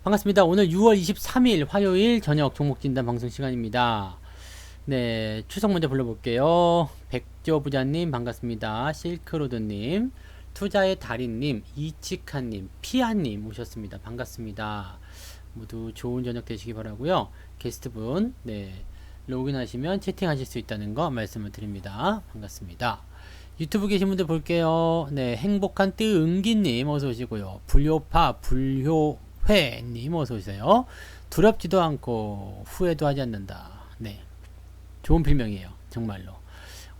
반갑습니다. 오늘 6월 23일 화요일 저녁 종목진단 방송 시간입니다. 네, 추석 먼저 불러볼게요. 백조부자님 반갑습니다. 실크로드님, 투자의 달인님, 이치카님, 피아님 오셨습니다. 반갑습니다. 모두 좋은 저녁 되시기 바라고요. 게스트분, 네, 로그인하시면 채팅하실 수 있다는 거 말씀을 드립니다. 반갑습니다. 유튜브 계신 분들 볼게요. 네, 행복한 뜨은기님 어서 오시고요. 불효파 불효회님 어서 오세요. 두렵지도 않고 후회도 하지 않는다. 네, 좋은 필명이에요. 정말로.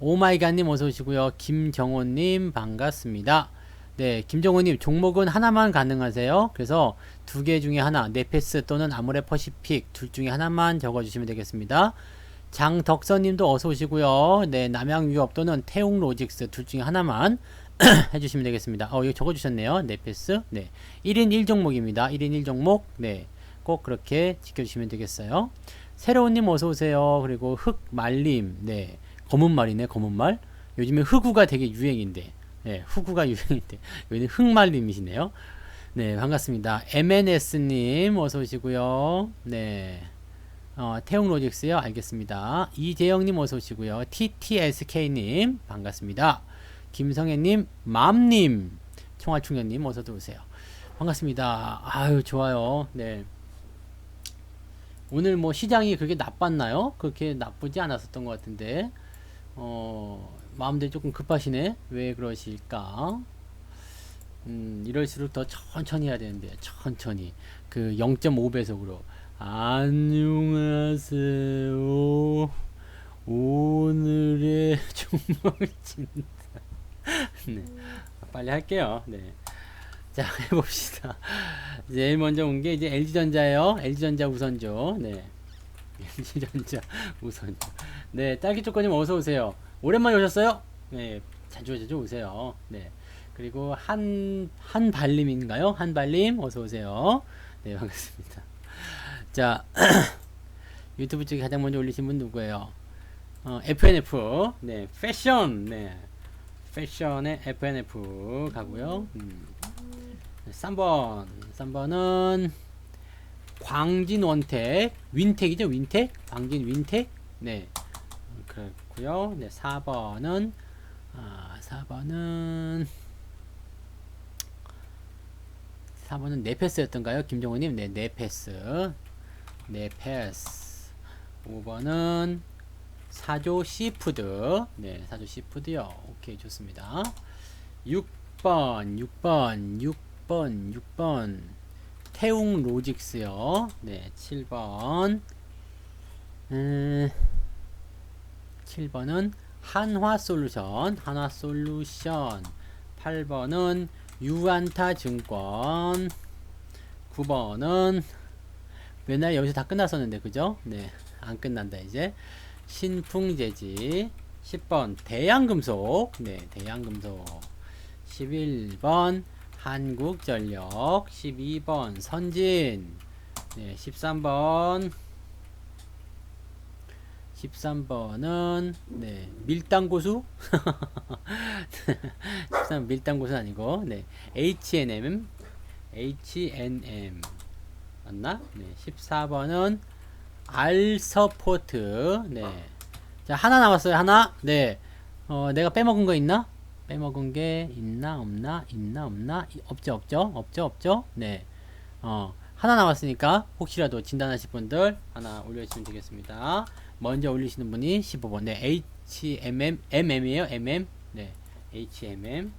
오마이갓님 어서 오시고요. 김정호님 반갑습니다. 네, 김정호님 종목은 하나만 가능하세요? 그래서 두 개 중에 하나, 네페스 또는 아모레 퍼시픽 둘 중에 하나만 적어주시면 되겠습니다. 장덕선님도 어서 오시고요. 네, 남양유업 또는 태웅로직스 둘 중에 하나만 해주시면 되겠습니다. 이거 적어주셨네요. 네페스. 네, 1인 1종목입니다. 1인 1종목. 네, 꼭 그렇게 지켜주시면 되겠어요. 새로운님 어서 오세요. 그리고 흑말님. 네, 검은말이네. 검은말. 요즘에 흑우가 되게 유행인데, 네, 흑우가 유행인데 여기는 흑말님이시네요. 네, 반갑습니다. MNS님 어서 오시고요. 네, 태웅로직스요. 알겠습니다. 이재영님 어서 오시고요. TTSK님 반갑습니다. 김성애님, 맘님, 총알충년님 어서 들어오세요. 반갑습니다. 아유, 좋아요. 네, 오늘 뭐 시장이 그렇게 나빴나요? 그렇게 나쁘지 않았었던 것 같은데 마음대로 조금 급하시네. 왜 그러실까? 이럴수록 더 천천히 해야 되는데 천천히 그 0.5배속으로 안녕하세요. 오늘의 종목진 네, 빨리 할게요. 네, 자 해봅시다. 제일 먼저 온 게 이제 LG전자예요. LG전자 우선조. 네, LG전자 우선조. 네, 딸기 조건님 어서 오세요. 오랜만에 오셨어요? 네, 자주 오세요. 네, 그리고 한발님인가요? 한발님 어서 오세요. 네, 반갑습니다. 자, 유튜브 쪽에 가장 먼저 올리신 분 누구예요? FNF. 네, 패션. 네, 패션의 FNF 가고요. 3번은 광진원택, 윈택이죠, 윈택, 광진 윈택. 네, 그렇고요. 네, 4번은 네패스였던가요, 김정우님? 네, 네패스. 5번은 사조 시푸드. 네, 사조 시푸드요. 오케이, 좋습니다. 6번 태웅 로직스요. 네, 7번은 한화솔루션. 8번은 유안타 증권. 9번은 맨날 여기서 다 끝났었는데 그죠? 네, 안 끝난다 이제. 신풍재지. 10번 대양금속. 네, 대양금속. 11번 한국전력. 12번 선진. 네, 13번은 네, 밀당고수. 13 밀당고수 아니고 네, H&M 맞나? 네, 14번은 알서포트. 네, 자 하나 남았어요. 하나. 네, 내가 빼먹은 거 있나? 빼먹은 게 있나 없나? 없죠. 네, 하나 남았으니까 혹시라도 진단하실 분들 하나 올려주시면 되겠습니다. 먼저 올리시는 분이 15번. 네, HMM이에요. MM. 네, HMM.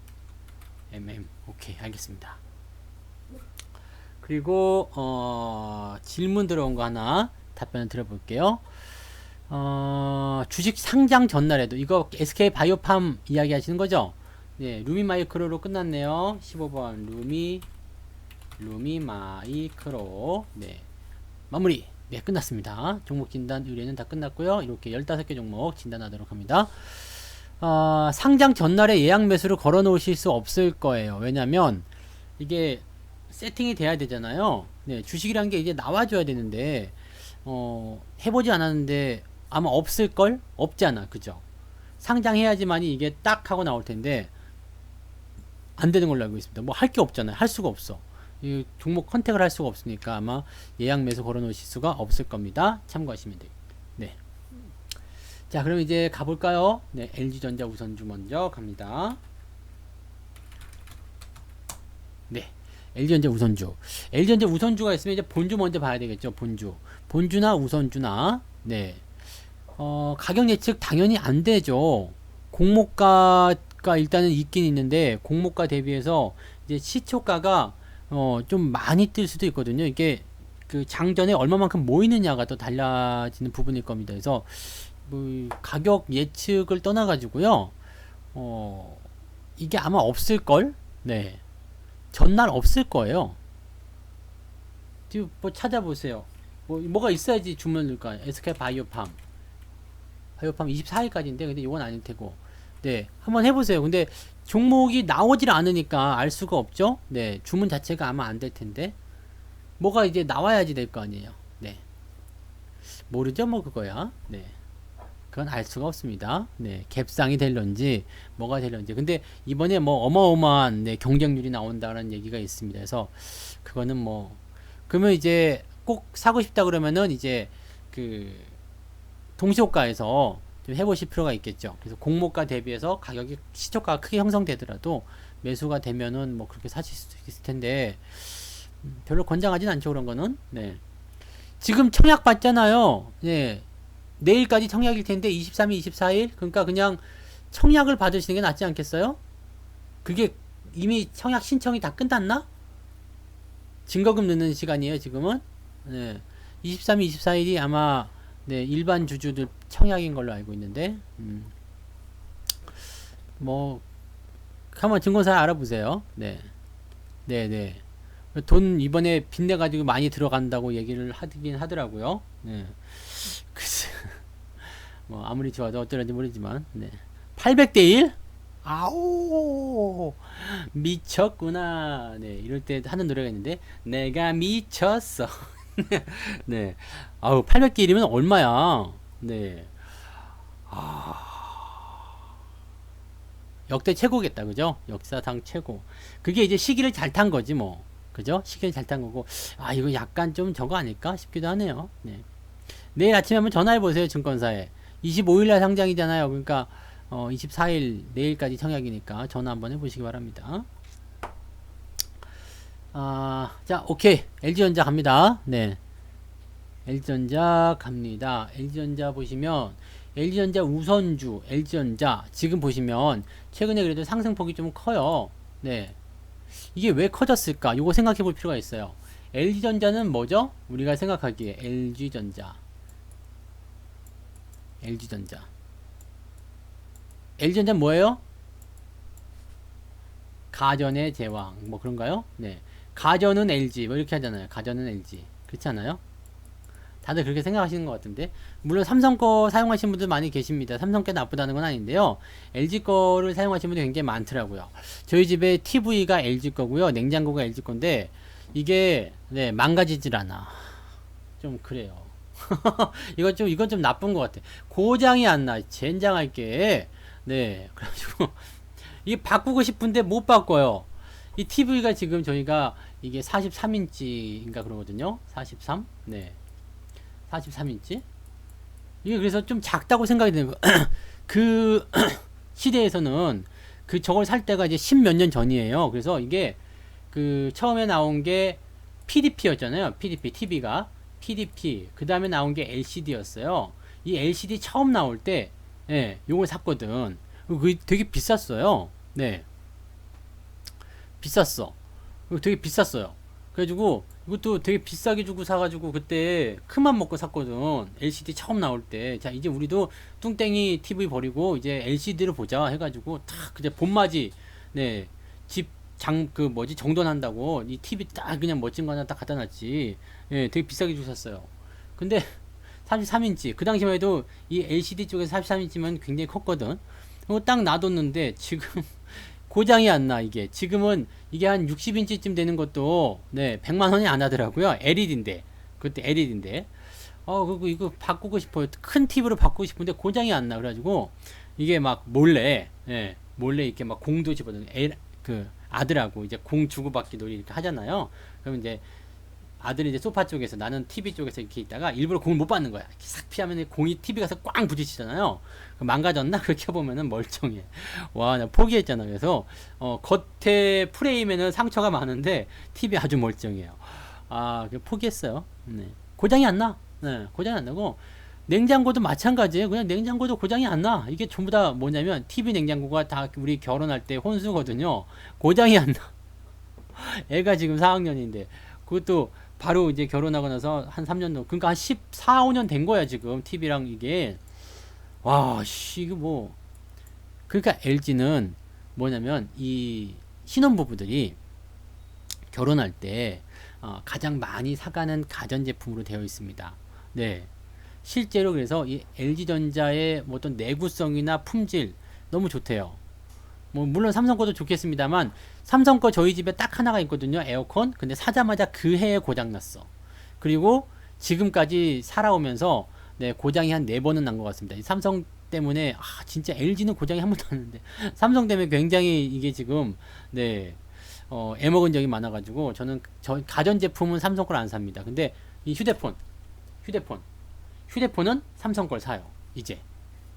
오케이, 알겠습니다. 그리고 질문 들어온 거 하나 답변을 드려볼게요. 주식 상장 전날에도 이거 SK 바이오팜 이야기 하시는 거죠? 네, 루미 마이크로로 끝났네요. 15번 루미 마이크로. 네, 마무리. 네, 끝났습니다. 종목 진단 의뢰는 다 끝났고요. 이렇게 15개 종목 진단하도록 합니다. 상장 전날에 예약 매수를 걸어 놓으실 수 없을 거예요. 왜냐면 이게 세팅이 돼야 되잖아요. 네, 주식이란 게 이제 나와줘야 되는데 해보지 않았는데 아마 없을걸? 없잖아. 그죠? 상장해야지만이 이게 딱 하고 나올 텐데 안 되는 걸로 알고 있습니다. 뭐 할 게 없잖아요. 할 수가 없어. 이 종목 컨택을 할 수가 없으니까 아마 예약 매수 걸어 놓으실 수가 없을 겁니다. 참고하시면 돼요. 네. 자, 그럼 이제 가볼까요? 네, LG전자 우선주 먼저 갑니다. 네. LG전자 우선주. LG전자 우선주가 있으면 이제 본주 먼저 봐야 되겠죠. 본주. 본주나 우선주나. 네. 가격 예측 당연히 안 되죠. 공모가가 일단은 있긴 있는데, 공모가 대비해서 이제 시초가가 좀 많이 뜰 수도 있거든요. 이게 그 장전에 얼마만큼 모이느냐가 또 달라지는 부분일 겁니다. 그래서 뭐 가격 예측을 떠나 가지고요. 이게 아마 없을 걸. 네. 전날 없을 거예요. 지금 뭐 찾아보세요. 뭐가 있어야지 주문 넣을까? SK 바이오팜 24일까지인데, 근데 이건 아닐 테고. 네, 한번 해보세요. 근데 종목이 나오질 않으니까 알 수가 없죠. 네, 주문 자체가 아마 안 될 텐데, 뭐가 이제 나와야지 될 거 아니에요. 네, 모르죠, 뭐 그거야. 네, 그건 알 수가 없습니다. 네, 갭상이 될런지 뭐가 될런지. 근데 이번에 뭐 어마어마한 네, 경쟁률이 나온다는 얘기가 있습니다. 그래서 그거는 뭐, 그러면 이제 꼭 사고 싶다 그러면은 이제 그 동시호가에서 좀 해보실 필요가 있겠죠. 그래서 공모가 대비해서 가격이 시초가가 크게 형성되더라도 매수가 되면은 뭐 그렇게 사실 수 있을 텐데, 별로 권장하진 않죠, 그런 거는. 네. 지금 청약 받잖아요. 네. 내일까지 청약일 텐데 23일, 24일. 그러니까 그냥 청약을 받으시는 게 낫지 않겠어요? 그게 이미 청약 신청이 다 끝났나? 증거금 넣는 시간이에요, 지금은. 네. 23일, 24일이 아마 네, 일반 주주들 청약인 걸로 알고 있는데, 뭐, 한번 증권사 알아보세요. 네. 네네. 돈 이번에 빚내가지고 많이 들어간다고 얘기를 하긴 하더라고요. 네. 글쎄, 뭐, 아무리 좋아도 어쩌는지 모르지만, 네. 800대 1? 아오! 미쳤구나. 네, 이럴 때 하는 노래가 있는데, 내가 미쳤어. 네. 아우, 800개 1이면 얼마야? 네. 역대 최고겠다. 그죠? 역사상 최고. 그게 이제 시기를 잘 탄 거지, 뭐. 그죠? 시기를 잘 탄 거고. 아, 이거 약간 좀 저거 아닐까 싶기도 하네요. 네. 내일 아침에 한번 전화해 보세요, 증권사에. 25일날 상장이잖아요. 그러니까, 24일, 내일까지 청약이니까 전화 한번 해보시기 바랍니다. 자, 오케이. LG전자 갑니다. 네. LG전자 갑니다. LG전자 보시면 LG전자 우선주 LG전자 지금 보시면 최근에 그래도 상승폭이 좀 커요. 네. 이게 왜 커졌을까? 요거 생각해 볼 필요가 있어요. LG전자는 뭐죠? 우리가 생각하기에 LG전자 LG전자는 뭐예요? 가전의 제왕 뭐 그런가요? 네. 가전은 LG 뭐 이렇게 하잖아요. 가전은 LG 그렇지 않아요? 다들 그렇게 생각하시는 것 같은데, 물론 삼성 거 사용하시는 분들 많이 계십니다. 삼성 게 나쁘다는 건 아닌데요, LG 거를 사용하시는 분들이 굉장히 많더라고요. 저희 집에 TV가 LG 거고요, 냉장고가 LG 건데 이게 네, 망가지질 않아. 좀 그래요. 이건 좀 나쁜 것 같아. 고장이 안 나. 젠장할게. 네, 그래가지고 이게 바꾸고 싶은데 못 바꿔요. 이 TV가 지금 저희가 이게 43인치인가 그러거든요. 43? 네. 43인치? 이게 그래서 좀 작다고 생각이 되는 거. 그 시대에서는 그 저걸 살 때가 이제 10몇 년 전이에요. 그래서 이게 그 처음에 나온 게 PDP였잖아요. PDP, TV가. PDP. 그 다음에 나온 게 LCD였어요. 이 LCD 처음 나올 때, 예, 요걸 샀거든. 그게 되게 비쌌어요. 네. 비쌌어. 되게 비쌌어요. 그래가지고 이것도 되게 비싸게 주고 사가지고 그때 큰맘 먹고 샀거든. LCD 처음 나올 때. 자, 이제 우리도 뚱땡이 TV 버리고 이제 LCD를 보자 해가지고 탁 그제 봄맞이 네 집 그 뭐지 정돈한다고 이 TV 딱 그냥 멋진 거 하나 딱 갖다 놨지. 예, 되게 비싸게 주고 샀어요. 근데 33인치 그 당시만 해도 이 LCD 쪽에서 33인치면 굉장히 컸거든. 그거 딱 놔뒀는데 지금 고장이 안 나. 이게 지금은 이게 한 60인치쯤 되는 것도 네 100만 원이 안 하더라고요. LED인데 그때 LED인데 그리고 이거 바꾸고 싶어요. 큰 TV로 바꾸고 싶은데 고장이 안 나. 그래가지고 이게 막 몰래 예 몰래 이렇게 막 공도 집어넣는 그 아들하고 이제 공 주고받기 놀이 이렇게 하잖아요. 그럼 이제 아들이 이제 소파 쪽에서 나는 TV 쪽에서 이렇게 있다가 일부러 공을 못 받는 거야. 이렇게 싹 피하면 공이 TV 가서 꽝 부딪히잖아요. 망가졌나? 그렇게 보면은 멀쩡해. 와, 나 포기했잖아. 그래서 겉에 프레임에는 상처가 많은데 TV 아주 멀쩡해요. 아, 포기했어요. 네. 고장이 안 나. 네, 고장이 안 나고 냉장고도 마찬가지예요. 그냥 냉장고도 고장이 안 나. 이게 전부 다 뭐냐면 TV 냉장고가 다 우리 결혼할 때 혼수거든요. 고장이 안 나. 애가 지금 4학년인데 그것도 바로 이제 결혼하고 나서 한 3년 정도, 그러니까 한 14, 5년 된 거야 지금 TV랑 이게. 와, 씨, 이거 뭐. 그러니까 LG는 뭐냐면 이 신혼부부들이 결혼할 때 가장 많이 사가는 가전제품으로 되어 있습니다. 네. 실제로 그래서 이 LG전자의 뭐 어떤 내구성이나 품질 너무 좋대요. 뭐 물론 삼성 거도 좋겠습니다만 삼성 거 저희 집에 딱 하나가 있거든요. 에어컨. 근데 사자마자 그 해에 고장 났어. 그리고 지금까지 살아오면서 네, 고장이 한 4번은 난 것 같습니다. 이 삼성 때문에 진짜 LG는 고장이 한 번도 안 났는데 삼성 때문에 굉장히 이게 지금 네, 애먹은 적이 많아가지고 저는 가전제품은 삼성 걸 안 삽니다. 근데 이 휴대폰은 삼성 걸 사요. 이제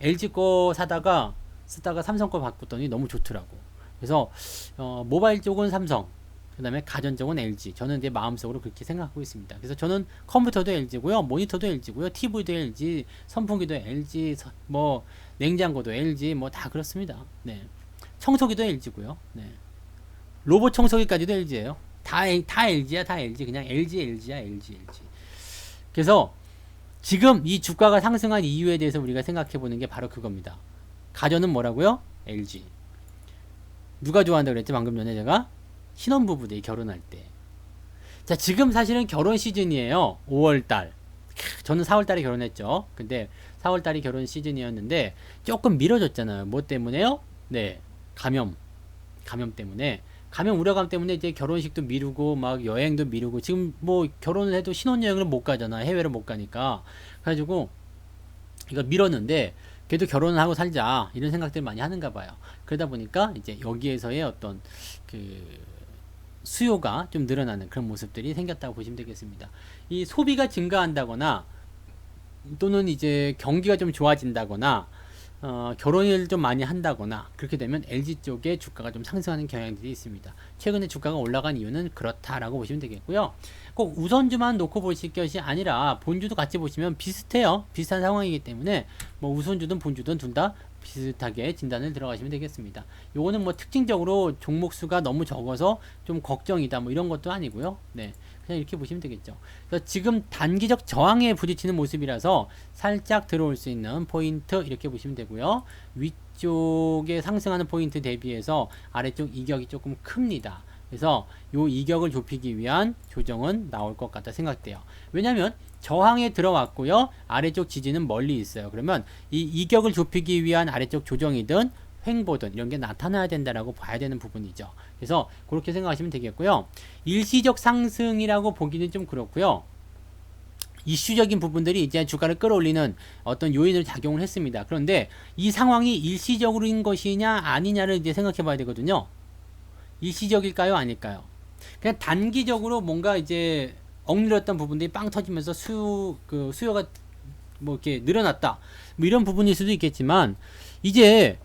LG 거 쓰다가 삼성 거 바꿨더니 너무 좋더라고. 그래서 모바일 쪽은 삼성, 그 다음에 가전 쪽은 LG. 저는 이제 마음속으로 그렇게 생각하고 있습니다. 그래서 저는 컴퓨터도 LG고요, 모니터도 LG고요, TV도 LG, 선풍기도 LG, 뭐 냉장고도 LG, 뭐 다 그렇습니다. 네. 청소기도 LG고요. 네. 로봇 청소기까지도 LG예요. 다 LG야, 다 LG. 그냥 LG야, LG. 그래서 지금 이 주가가 상승한 이유에 대해서 우리가 생각해 보는 게 바로 그겁니다. 가전은 뭐라고요? LG. 누가 좋아한다 그랬지? 방금 전에 제가 신혼부부들이 결혼할 때. 자, 지금 사실은 결혼 시즌이에요. 5월달. 저는 4월달에 결혼했죠. 근데 4월달이 결혼 시즌이었는데 조금 미뤄졌잖아요. 뭐 때문에요? 네, 감염 때문에. 감염 우려감 때문에 이제 결혼식도 미루고 막 여행도 미루고, 지금 뭐 결혼을 해도 신혼여행을 못 가잖아. 해외를 못 가니까. 그래가지고 이거 미뤘는데 그래도 결혼을 하고 살자 이런 생각들 많이 하는가 봐요. 그러다 보니까 이제 여기에서의 어떤 그 수요가 좀 늘어나는 그런 모습들이 생겼다고 보시면 되겠습니다. 이 소비가 증가한다거나 또는 이제 경기가 좀 좋아진다거나 결혼을 좀 많이 한다거나 그렇게 되면 LG 쪽의 주가가 좀 상승하는 경향들이 있습니다. 최근에 주가가 올라간 이유는 그렇다라고 보시면 되겠고요. 꼭 우선주만 놓고 보실 것이 아니라 본주도 같이 보시면 비슷해요. 비슷한 상황이기 때문에 뭐 우선주든 본주든 둘 다 비슷하게 진단을 들어가시면 되겠습니다. 요거는 뭐 특징적으로 종목수가 너무 적어서 좀 걱정이다 뭐 이런 것도 아니고요. 네, 그냥 이렇게 보시면 되겠죠. 그래서 지금 단기적 저항에 부딪히는 모습이라서 살짝 들어올 수 있는 포인트 이렇게 보시면 되고요. 위쪽에 상승하는 포인트 대비해서 아래쪽 이격이 조금 큽니다. 그래서 요 이격을 좁히기 위한 조정은 나올 것 같다 생각돼요. 왜냐면 저항에 들어왔고요. 아래쪽 지지는 멀리 있어요. 그러면 이 이격을 좁히기 위한 아래쪽 조정이든 횡보든 이런 게 나타나야 된다라고 봐야 되는 부분이죠. 그래서 그렇게 생각하시면 되겠고요. 일시적 상승이라고 보기는 좀 그렇고요. 이슈적인 부분들이 이제 주가를 끌어올리는 어떤 요인을 작용을 했습니다. 그런데 이 상황이 일시적인 것이냐 아니냐를 이제 생각해 봐야 되거든요. 일시적일까요? 아닐까요? 그냥 단기적으로 뭔가 이제 억눌렸던 부분들이 빵 터지면서 수요가 뭐 이렇게 늘어났다. 뭐 이런 부분일 수도 있겠지만, 이제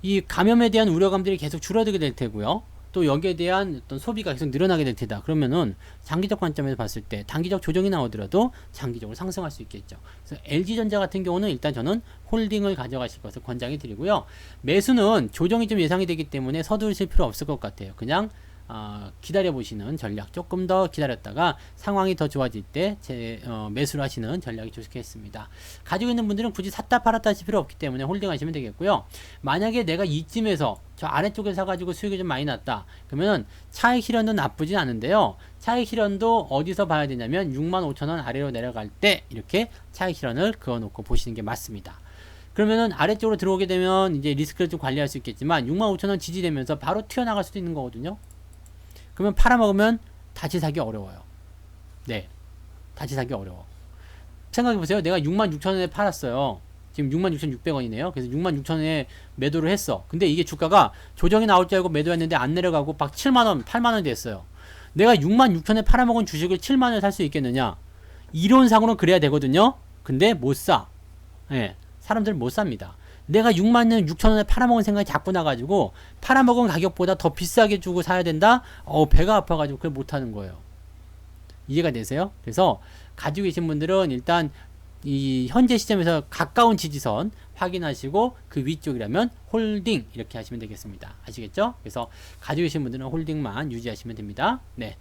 이 감염에 대한 우려감들이 계속 줄어들게 될 테고요. 또 여기에 대한 어떤 소비가 계속 늘어나게 될 테다. 그러면은 장기적 관점에서 봤을 때 단기적 조정이 나오더라도 장기적으로 상승할 수 있겠죠. 그래서 LG전자 같은 경우는 일단 저는 홀딩을 가져가실 것을 권장해 드리고요. 매수는 조정이 좀 예상이 되기 때문에 서두르실 필요 없을 것 같아요. 그냥 기다려 보시는 전략, 조금 더 기다렸다가 상황이 더 좋아질 때 매수를 하시는 전략이 좋겠습니다. 가지고 있는 분들은 굳이 샀다 팔았다 하실 필요 없기 때문에 홀딩 하시면 되겠고요. 만약에 내가 이쯤에서 저 아래쪽에 사가지고 수익이 좀 많이 났다 그러면 차익 실현도 나쁘진 않은데요. 차익 실현도 어디서 봐야 되냐면 65,000원 아래로 내려갈 때 이렇게 차익 실현을 그어놓고 보시는 게 맞습니다. 그러면은 아래쪽으로 들어오게 되면 이제 리스크를 좀 관리할 수 있겠지만 65,000원 지지되면서 바로 튀어나갈 수도 있는 거거든요. 그러면 팔아먹으면 다시 사기 어려워요. 네, 다시 사기 어려워. 생각해보세요. 내가 66,000원에 팔았어요. 지금 66,600원이네요. 그래서 66,000원에 매도를 했어. 근데 이게 주가가 조정이 나올 줄 알고 매도했는데 안 내려가고 막 7만원, 8만원 됐어요. 내가 66,000원에 팔아먹은 주식을 7만원에 살 수 있겠느냐? 이론상으로는 그래야 되거든요. 근데 못 사. 예, 사람들은 못 삽니다. 내가 66,000원에 팔아먹은 생각이 자꾸 나가지고 팔아먹은 가격보다 더 비싸게 주고 사야 된다? 배가 아파가지고 그걸 못하는 거예요. 이해가 되세요? 그래서 가지고 계신 분들은 일단 이 현재 시점에서 가까운 지지선 확인하시고 그 위쪽이라면 홀딩 이렇게 하시면 되겠습니다. 아시겠죠? 그래서 가지고 계신 분들은 홀딩만 유지하시면 됩니다. 네.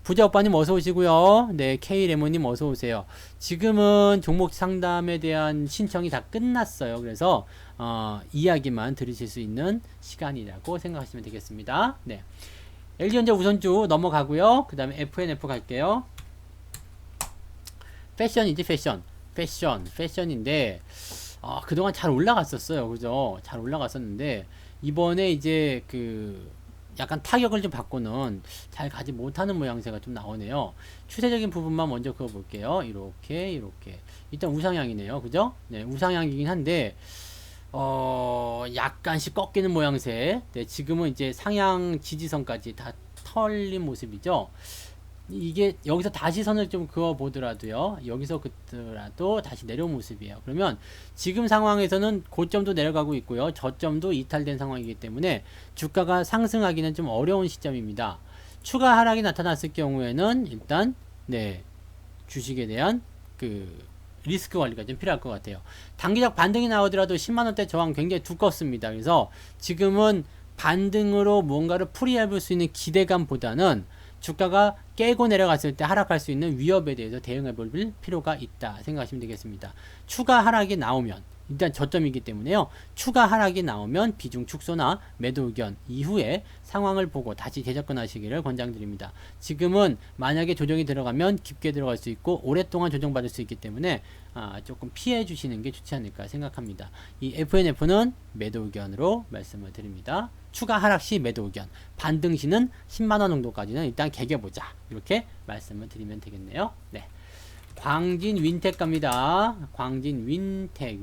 부자 오빠님 어서 오시고요. 네, K레모님 어서 오세요. 지금은 종목 상담에 대한 신청이 다 끝났어요. 그래서 이야기만 들으실 수 있는 시간이라고 생각하시면 되겠습니다. 네. LG전자 우선주 넘어가고요. 그 다음에 FNF 갈게요. 패션이지 패션인데 그동안 잘 올라갔었어요. 그죠? 잘 올라갔었는데 이번에 이제 그 약간 타격을 좀 받고는 잘 가지 못하는 모양새가 좀 나오네요. 추세적인 부분만 먼저 그어볼게요. 이렇게 일단 우상향이네요. 그죠? 네, 우상향이긴 한데 약간씩 꺾이는 모양새. 네, 지금은 이제 상향 지지선까지 다 털린 모습이죠. 이게 여기서 다시 선을 좀 그어 보더라도요, 여기서 그더라도 다시 내려온 모습이에요. 그러면 지금 상황에서는 고점도 내려가고 있고요, 저점도 이탈된 상황이기 때문에 주가가 상승하기는 좀 어려운 시점입니다. 추가 하락이 나타났을 경우에는 일단 네, 주식에 대한 그 리스크 관리가 좀 필요할 것 같아요. 단기적 반등이 나오더라도 10만원대 저항 굉장히 두껍습니다. 그래서 지금은 반등으로 뭔가를 풀이해볼 수 있는 기대감보다는 주가가 깨고 내려갔을 때 하락할 수 있는 위협에 대해서 대응해 볼 필요가 있다 생각하시면 되겠습니다. 추가 하락이 나오면 일단 저점이기 때문에요. 추가 하락이 나오면 비중 축소나 매도 의견 이후에 상황을 보고 다시 재접근하시기를 권장드립니다. 지금은 만약에 조정이 들어가면 깊게 들어갈 수 있고 오랫동안 조정받을 수 있기 때문에 조금 피해 주시는 게 좋지 않을까 생각합니다. 이 FNF는 매도 의견으로 말씀을 드립니다. 추가 하락 시 매도 의견, 반등 시는 10만원 정도까지는 일단 개겨보자, 이렇게 말씀을 드리면 되겠네요. 네. 광진 윈텍 갑니다. 광진 윈텍.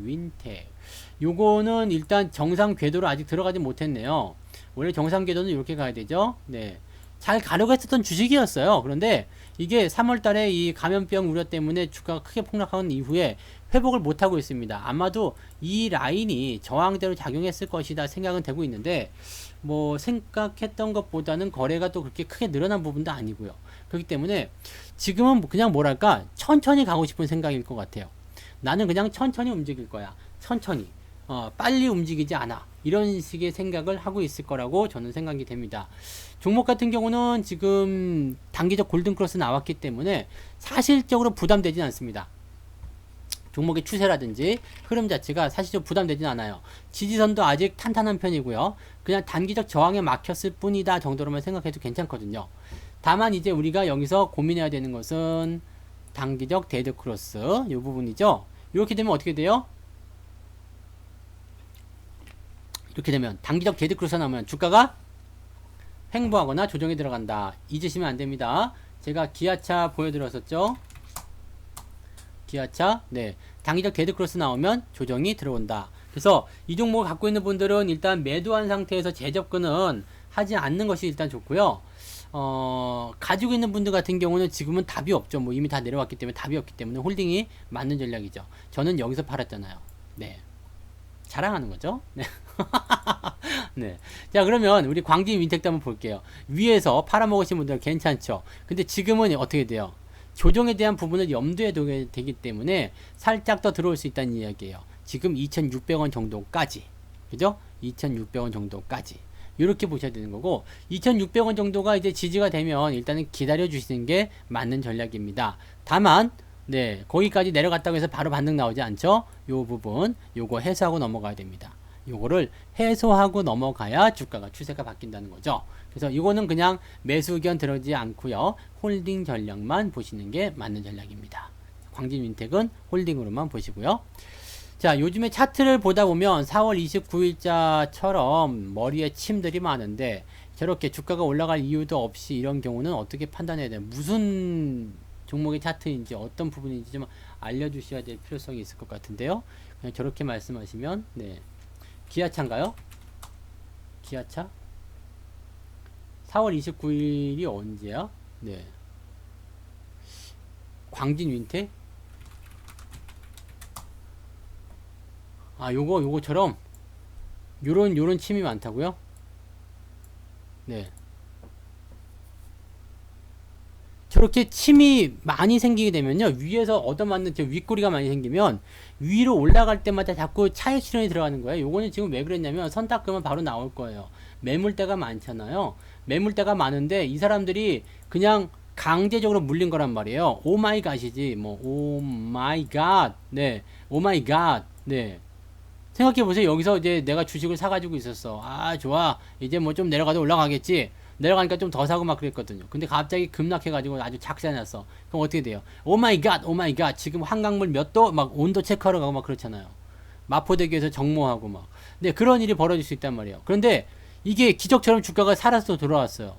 요거는 일단 정상 궤도로 아직 들어가지 못했네요. 원래 정상 궤도는 이렇게 가야 되죠. 네. 잘 가려고 했었던 주식이었어요. 그런데 이게 3월 달에 이 감염병 우려 때문에 주가가 크게 폭락한 이후에 회복을 못하고 있습니다. 아마도 이 라인이 저항대로 작용했을 것이다 생각은 되고 있는데, 뭐 생각했던 것보다는 거래가 또 그렇게 크게 늘어난 부분도 아니고요. 그렇기 때문에 지금은 그냥 뭐랄까 천천히 가고 싶은 생각일 것 같아요. 나는 그냥 천천히 움직일 거야. 천천히. 빨리 움직이지 않아. 이런 식의 생각을 하고 있을 거라고 저는 생각이 됩니다. 종목 같은 경우는 지금 단기적 골든크로스 나왔기 때문에 사실적으로 부담되진 않습니다. 종목의 추세라든지 흐름 자체가 사실적으로 부담되진 않아요. 지지선도 아직 탄탄한 편이고요. 그냥 단기적 저항에 막혔을 뿐이다 정도로만 생각해도 괜찮거든요. 다만 이제 우리가 여기서 고민해야 되는 것은 단기적 데드크로스 이 부분이죠. 이렇게 되면 어떻게 돼요? 이렇게 되면 단기적 데드크로스 나오면 주가가 횡보하거나 조정에 들어간다. 잊으시면 안 됩니다. 제가 기아차 보여드렸었죠. 기아차, 네, 단기적 데드크로스 나오면 조정이 들어온다. 그래서 이 종목을 갖고 있는 분들은 일단 매도한 상태에서 재접근은 하지 않는 것이 일단 좋고요. 가지고 있는 분들 같은 경우는 지금은 답이 없죠. 뭐 이미 다 내려왔기 때문에 답이 없기 때문에 홀딩이 맞는 전략이죠. 저는 여기서 팔았잖아요. 네, 자랑하는 거죠. 네. 네. 자, 그러면 우리 광진 윈텍도 한번 볼게요. 위에서 팔아먹으신 분들은 괜찮죠. 근데 지금은 어떻게 돼요? 조정에 대한 부분을 염두에 두게 되기 때문에 살짝 더 들어올 수 있다는 이야기예요. 지금 2,600원 정도까지. 그죠? 2,600원 정도까지. 이렇게 보셔야 되는 거고, 2,600원 정도가 이제 지지가 되면 일단은 기다려 주시는 게 맞는 전략입니다. 다만, 네, 거기까지 내려갔다고 해서 바로 반등 나오지 않죠? 요 부분, 요거 해소하고 넘어가야 됩니다. 요거를 해소하고 넘어가야 주가가 추세가 바뀐다는 거죠. 그래서 이거는 그냥 매수 의견 들어오지 않고요, 홀딩 전략만 보시는 게 맞는 전략입니다. 광진윈텍은 홀딩으로만 보시고요. 자, 요즘에 차트를 보다 보면 4월 29일자처럼 머리에 침들이 많은데 저렇게 주가가 올라갈 이유도 없이 이런 경우는 어떻게 판단해야 돼요? 무슨 종목의 차트인지 어떤 부분인지 좀 알려주셔야 될 필요성이 있을 것 같은데요. 그냥 저렇게 말씀하시면, 네. 기아차인가요? 기아차? 4월 29일이 언제야? 네. 광진 윈텍? 아, 요거처럼, 요런 침이 많다고요? 네. 저렇게 침이 많이 생기게 되면요, 위에서 얻어맞는 저 윗꼬리가 많이 생기면 위로 올라갈 때마다 자꾸 차익 실현이 들어가는 거예요. 요거는 지금 왜 그랬냐면 선 닦으면 바로 나올 거예요. 매물대가 많잖아요. 매물대가 많은데 이 사람들이 그냥 강제적으로 물린 거란 말이에요. 오 마이 갓이지 뭐 오 마이 갓. 네. 오 마이 갓. 네. 생각해 보세요. 여기서 이제 내가 주식을 사가지고 있었어. 아, 좋아. 이제 뭐 좀 내려가도 올라가겠지. 내려가니까 좀 더 사고 막 그랬거든요. 근데 갑자기 급락해가지고 아주 작살 났어. 그럼 어떻게 돼요? 오 마이 갓, 오 마이 갓. 지금 한강물 몇 도? 막 온도 체크하러 가고 막 그렇잖아요. 마포대교에서 정모하고 막. 네, 그런 일이 벌어질 수 있단 말이에요. 그런데 이게 기적처럼 주가가 살아서 돌아왔어요.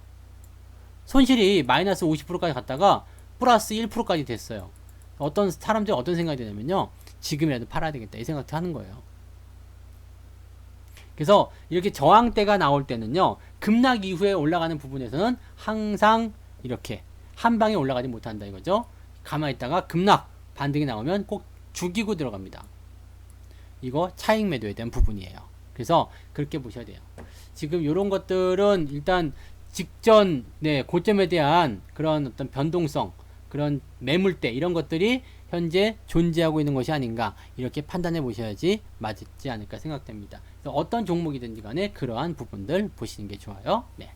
손실이 마이너스 50%까지 갔다가 플러스 1%까지 됐어요. 어떤 사람들이 어떤 생각이 드냐면요. 지금이라도 팔아야 되겠다. 이 생각도 하는 거예요. 그래서 이렇게 저항대가 나올 때는요, 급락 이후에 올라가는 부분에서는 항상 이렇게 한 방에 올라가지 못한다 이거죠. 가만히 있다가 급락 반등이 나오면 꼭 죽이고 들어갑니다. 이거 차익 매도에 대한 부분이에요. 그래서 그렇게 보셔야 돼요. 지금 이런 것들은 일단 직전 네, 고점에 대한 그런 어떤 변동성, 그런 매물대 이런 것들이 현재 존재하고 있는 것이 아닌가 이렇게 판단해 보셔야지 맞지 않을까 생각됩니다. 그래서 어떤 종목이든지 간에 그러한 부분들 보시는 게 좋아요. 네.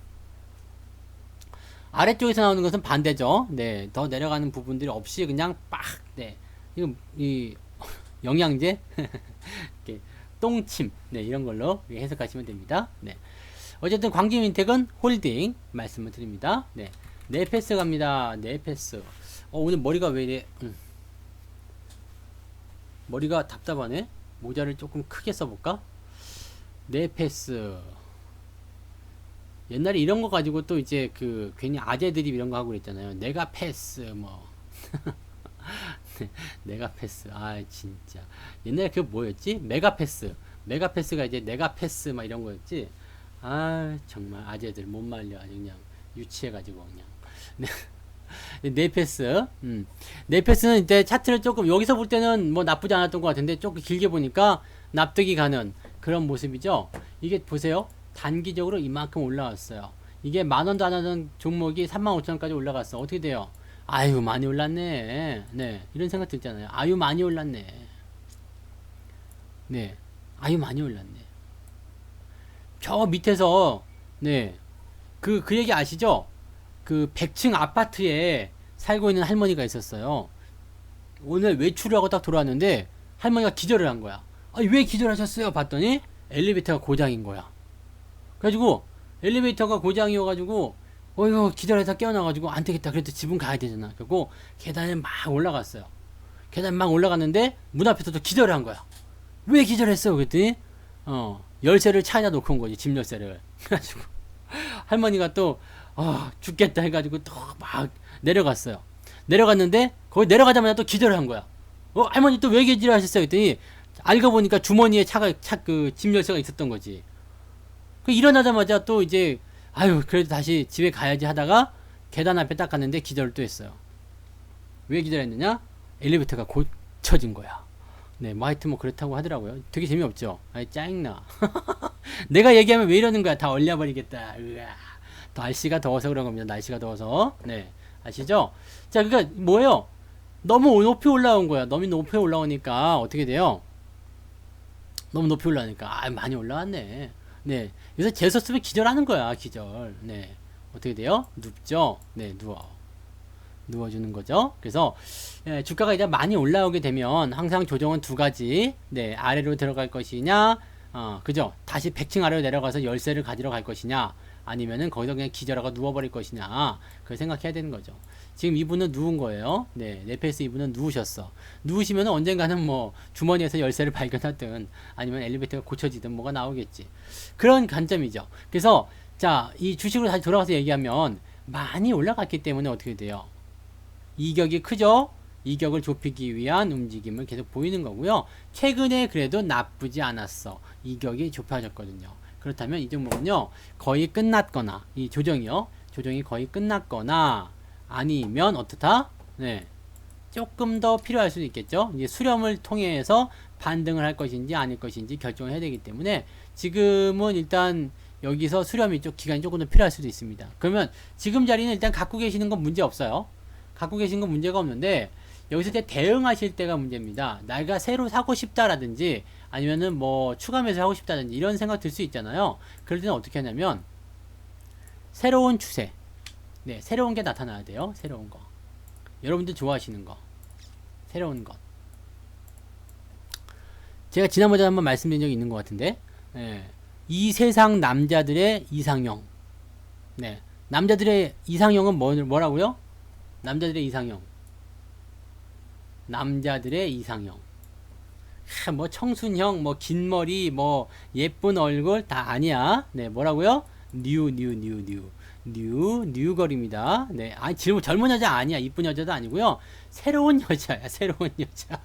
아래쪽에서 나오는 것은 반대죠. 네, 더 내려가는 부분들이 없이 그냥 빡, 네, 이거 이 영양제, 이렇게 똥침, 네, 이런 걸로 해석하시면 됩니다. 네, 어쨌든 광진윈텍은 홀딩 말씀을 드립니다. 네, 네패스 갑니다. 네패스. 오늘 머리가 왜 이래? 머리가 답답하네. 모자를 조금 크게 써볼까? 네패스. 옛날에 이런 거 가지고 또 이제 그 괜히 아재 드립 이런 거 하고 그랬잖아요. 내가 패스 뭐. 내가 패스. 아 진짜. 옛날에 그 뭐였지? 메가패스. 메가패스가 이제 내가 패스 막 이런 거였지. 아 정말 아재들 못 말려 아주 그냥 유치해가지고 그냥. 네패스. 네패스는 이제 차트를 조금 여기서 볼 때는 뭐 나쁘지 않았던 것 같은데 조금 길게 보니까 납득이 가는 그런 모습이죠. 이게 보세요. 단기적으로 이만큼 올라왔어요. 이게 만원도 안 하던 종목이 35,000원까지 올라갔어. 어떻게 돼요? 아유 많이 올랐네. 네, 이런 생각 들잖아요. 아유 많이 올랐네. 네, 아유 많이 올랐네. 저 밑에서 네, 그 얘기 아시죠? 그 100층 아파트에 살고 있는 할머니가 있었어요. 오늘 외출을 하고 딱 돌아왔는데 할머니가 기절을 한 거야. 아니 왜 기절하셨어요? 봤더니 엘리베이터가 고장인 거야. 그래가지고 엘리베이터가 고장이어가지고 이거 기절해서 깨어나가지고 안 되겠다. 그래도 집은 가야 되잖아. 그리고 계단에 막 올라갔어요. 계단 막 올라갔는데 문 앞에서도 기절을 한 거야. 왜 기절했어? 그랬더니 열쇠를 차에다 놓고 온 거지. 집 열쇠를. 그래가지고 할머니가 또 죽겠다 해가지고 또 막 내려갔어요. 내려갔는데 거기 내려가자마자 또 기절을 한 거야. 할머니 또 왜 기절하셨어요? 그랬더니 알고 보니까 주머니에 그 집 열쇠가 있었던 거지. 그 일어나자마자 또 이제 아유 그래도 다시 집에 가야지 하다가 계단 앞에 딱 갔는데 기절을 또 했어요. 왜 기절했느냐? 엘리베이터가 고쳐진 거야. 네, 뭐 하여튼 뭐 그렇다고 하더라고요. 되게 재미없죠? 아이 짜증나. 내가 얘기하면 왜 이러는 거야? 다 얼려버리겠다. 으아. 날씨가 더워서 그런 겁니다. 날씨가 더워서. 네, 아시죠? 자, 그러니까 뭐예요? 너무 높이 올라온 거야. 너무 높이 올라오니까 어떻게 돼요? 너무 높이 올라오니까 많이 올라왔네. 네, 그래서 재섰으면 기절하는 거야. 기절. 네, 어떻게 돼요? 눕죠? 네, 누워주는 거죠. 그래서 주가가 이제 많이 올라오게 되면 항상 조정은 두 가지. 네, 아래로 들어갈 것이냐, 그죠? 다시 100층 아래로 내려가서 열쇠를 가지러 갈 것이냐, 아니면은 거기서 그냥 기절하고 누워버릴 것이냐, 그걸 생각해야 되는 거죠. 지금 이분은 누운 거예요. 네, 네페스 이분은 누우셨어. 누우시면 언젠가는 뭐 주머니에서 열쇠를 발견하든 아니면 엘리베이터가 고쳐지든 뭐가 나오겠지. 그런 관점이죠. 그래서 자, 이 주식으로 다시 돌아가서 얘기하면 많이 올라갔기 때문에 어떻게 돼요? 이격이 크죠? 이격을 좁히기 위한 움직임을 계속 보이는 거고요. 최근에 그래도 나쁘지 않았어. 이격이 좁혀졌거든요. 그렇다면 이 종목은요, 거의 끝났거나, 이 조정이요. 조정이 거의 끝났거나, 아니면 어떻다? 네. 조금 더 필요할 수도 있겠죠. 이제 수렴을 통해서 반등을 할 것인지 아닐 것인지 결정을 해야 되기 때문에 지금은 일단 여기서 수렴이 좀 기간이 조금 더 필요할 수도 있습니다. 그러면 지금 자리는 일단 갖고 계시는 건 문제 없어요. 갖고 계신 건 문제가 없는데 여기서 이제 대응하실 때가 문제입니다. 내가 새로 사고 싶다라든지 아니면은 뭐 추가 매수 하고 싶다든지 이런 생각 들 수 있잖아요. 그럴 때는 어떻게 하냐면 새로운 추세, 네, 새로운 게 나타나야 돼요. 새로운 거. 여러분들 좋아하시는 거, 새로운 것. 제가 지난번에 한번 말씀드린 적이 있는 것 같은데, 예, 이 세상 남자들의 이상형. 네, 남자들의 이상형은 뭐라고요? 남자들의 이상형. 남자들의 이상형. 뭐 청순형, 뭐 긴 머리, 뭐 예쁜 얼굴 다 아니야. 네, 뭐라고요? 뉴걸입니다. 네, 아니 젊은 여자 아니야. 이쁜 여자도 아니고요. 새로운 여자야. 새로운 여자.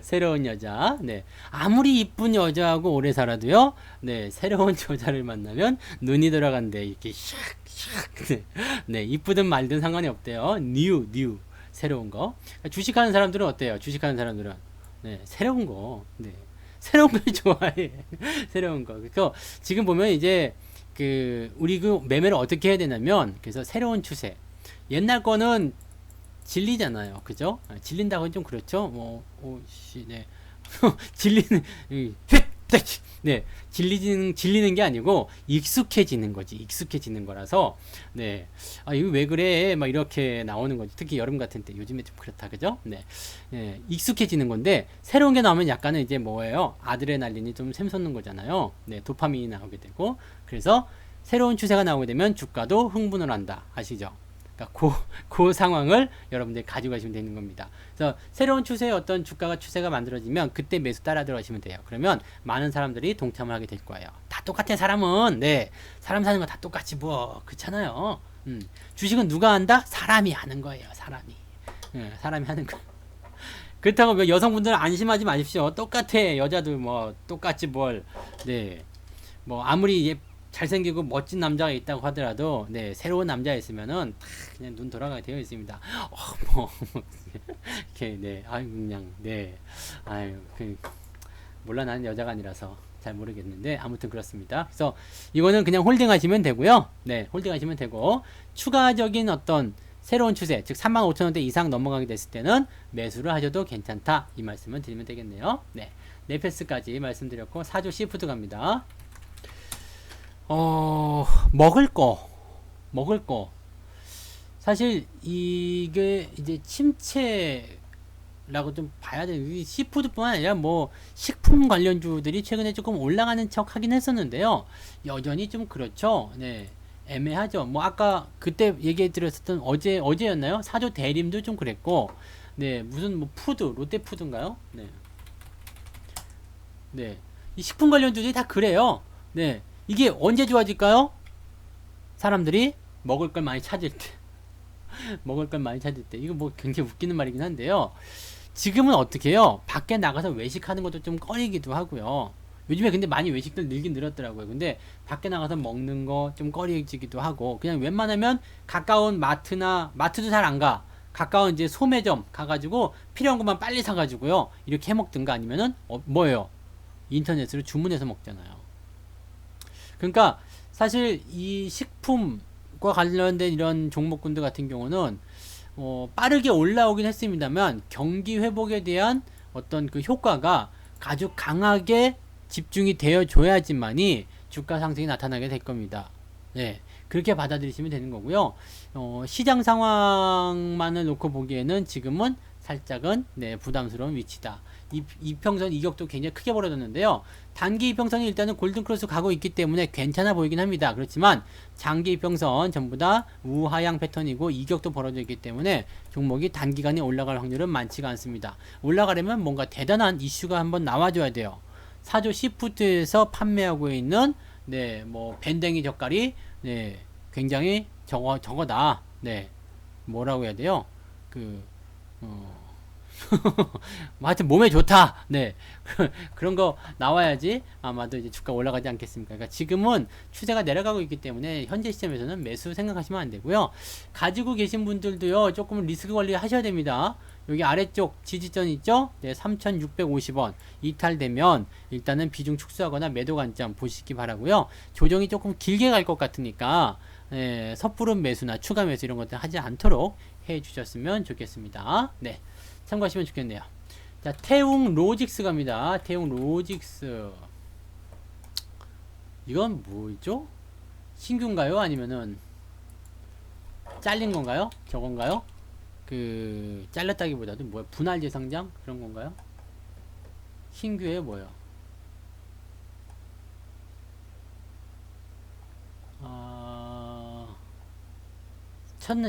새로운 여자. 네, 아무리 이쁜 여자하고 오래 살아도요. 네, 새로운 여자를 만나면 눈이 돌아간대. 이렇게 샥샥. 네, 네, 이쁘든 말든 상관이 없대요. 뉴. 새로운 거. 주식하는 사람들은 어때요? 주식하는 사람들은 네, 새로운 거. 네, 새로운 걸 좋아해. 새로운 거. 그래서 지금 보면 이제 우리 매매를 어떻게 해야 되냐면, 그래서 새로운 추세. 옛날 거는 질리잖아요. 그죠? 질린다고는 좀 그렇죠? 네. 질리는, 네. 질리는 게 아니고, 익숙해지는 거지. 익숙해지는 거라서, 네. 이거 왜 그래? 막 이렇게 나오는 거지. 특히 여름 같은 때. 요즘에 좀 그렇다. 그죠? 네. 네. 익숙해지는 건데, 새로운 게 나오면 약간은 이제 뭐예요? 아드레날린이 좀 샘솟는 거잖아요. 네. 도파민이 나오게 되고. 그래서, 새로운 추세가 나오게 되면 주가도 흥분을 한다. 아시죠? 그러니까 그 상황을 여러분들이 가지고 가시면 되는 겁니다. 그래서 새로운 추세의 어떤 추세가 만들어지면 그때 매수 따라 들어가시면 돼요. 그러면 많은 사람들이 동참을 하게 될 거예요. 다 똑같아 사람은. 네, 사람 사는 거 다 똑같이 뭐 그렇잖아요. 주식은 누가 한다? 사람이 하는 거예요. 사람이. 네, 사람이 하는 거. 그렇다고 뭐 여성분들은 안심하지 마십시오. 똑같아. 여자도 뭐 똑같이 뭘. 네, 뭐 아무리 잘생기고 멋진 남자가 있다고 하더라도, 네, 새로운 남자 있으면은 다 그냥 눈 돌아가게 되어 있습니다. 이렇게, 네, 아유, 그냥, 네, 아유, 몰라, 나는 여자가 아니라서 잘 모르겠는데, 아무튼 그렇습니다. 그래서 이거는 그냥 홀딩 하시면 되고요. 네, 홀딩 하시면 되고, 추가적인 어떤 새로운 추세, 즉 35,000원대 이상 넘어가게 됐을 때는 매수를 하셔도 괜찮다. 이 말씀을 드리면 되겠네요. 네, 네페스까지 말씀드렸고, 4조 시푸드 갑니다. 먹을 거. 사실, 이게 이제 침체라고 좀 봐야 돼요. 시푸드뿐만 아니라 뭐, 식품 관련주들이 최근에 조금 올라가는 척 하긴 했었는데요. 여전히 좀 그렇죠. 네. 애매하죠. 뭐, 아까 그때 얘기 드렸었던 어제였나요? 사조 대림도 좀 그랬고, 네. 무슨 뭐, 롯데푸드인가요? 네. 네. 이 식품 관련주들이 다 그래요. 네. 이게 언제 좋아질까요? 사람들이 먹을 걸 많이 찾을 때. 먹을 걸 많이 찾을 때. 이거 뭐 굉장히 웃기는 말이긴 한데요. 지금은 어떻게 해요? 밖에 나가서 외식하는 것도 좀 꺼리기도 하고요. 요즘에 근데 많이 외식들 늘긴 늘었더라고요. 근데 밖에 나가서 먹는 거 좀 꺼리지기도 하고, 그냥 웬만하면 가까운 마트도 잘 안 가. 가까운 이제 소매점 가가지고 필요한 것만 빨리 사가지고요. 이렇게 해 먹든가 아니면은, 뭐예요? 인터넷으로 주문해서 먹잖아요. 그러니까 사실 이 식품과 관련된 이런 종목군들 같은 경우는 빠르게 올라오긴 했습니다만 경기 회복에 대한 어떤 그 효과가 아주 강하게 집중이 되어 줘야지만이 주가 상승이 나타나게 될 겁니다. 네, 그렇게 받아들이시면 되는 거고요. 시장 상황만을 놓고 보기에는 지금은 살짝은 네, 부담스러운 위치다. 이평선 이격도 굉장히 크게 벌어졌는데요. 단기 이평선이 일단은 골든크로스 가고 있기 때문에 괜찮아 보이긴 합니다. 그렇지만 장기 이평선 전부 다 우하향 패턴이고 이격도 벌어져 있기 때문에 종목이 단기간에 올라갈 확률은 많지가 않습니다. 올라가려면 뭔가 대단한 이슈가 한번 나와줘야 돼요. 사조 시푸드에서 판매하고 있는 네, 뭐 밴댕이 젓갈이 네, 굉장히 저거다. 네, 뭐라고 해야 돼요? 그, 어, 뭐 하여튼 몸에 좋다. 네. 그런 거 나와야지 아마도 이제 주가 올라가지 않겠습니까? 그러니까 지금은 추세가 내려가고 있기 때문에 현재 시점에서는 매수 생각하시면 안 되고요. 가지고 계신 분들도요, 조금 리스크 관리 하셔야 됩니다. 여기 아래쪽 지지선 있죠? 네, 3,650원 이탈되면 일단은 비중 축소하거나 매도 관점 보시기 바라고요. 조정이 조금 길게 갈 것 같으니까 섣부른 매수나 추가 매수 이런 것들 하지 않도록 해 주셨으면 좋겠습니다. 네. 참고하시면 좋겠네요. 자, 태웅 로직스 갑니다. 태웅 로직스. 이건 뭐죠? 신규인가요? 아니면은 잘린 건가요? 저건가요? 그 잘렸다기보다도 뭐야? 분할 재상장 그런 건가요? 신규에 뭐요?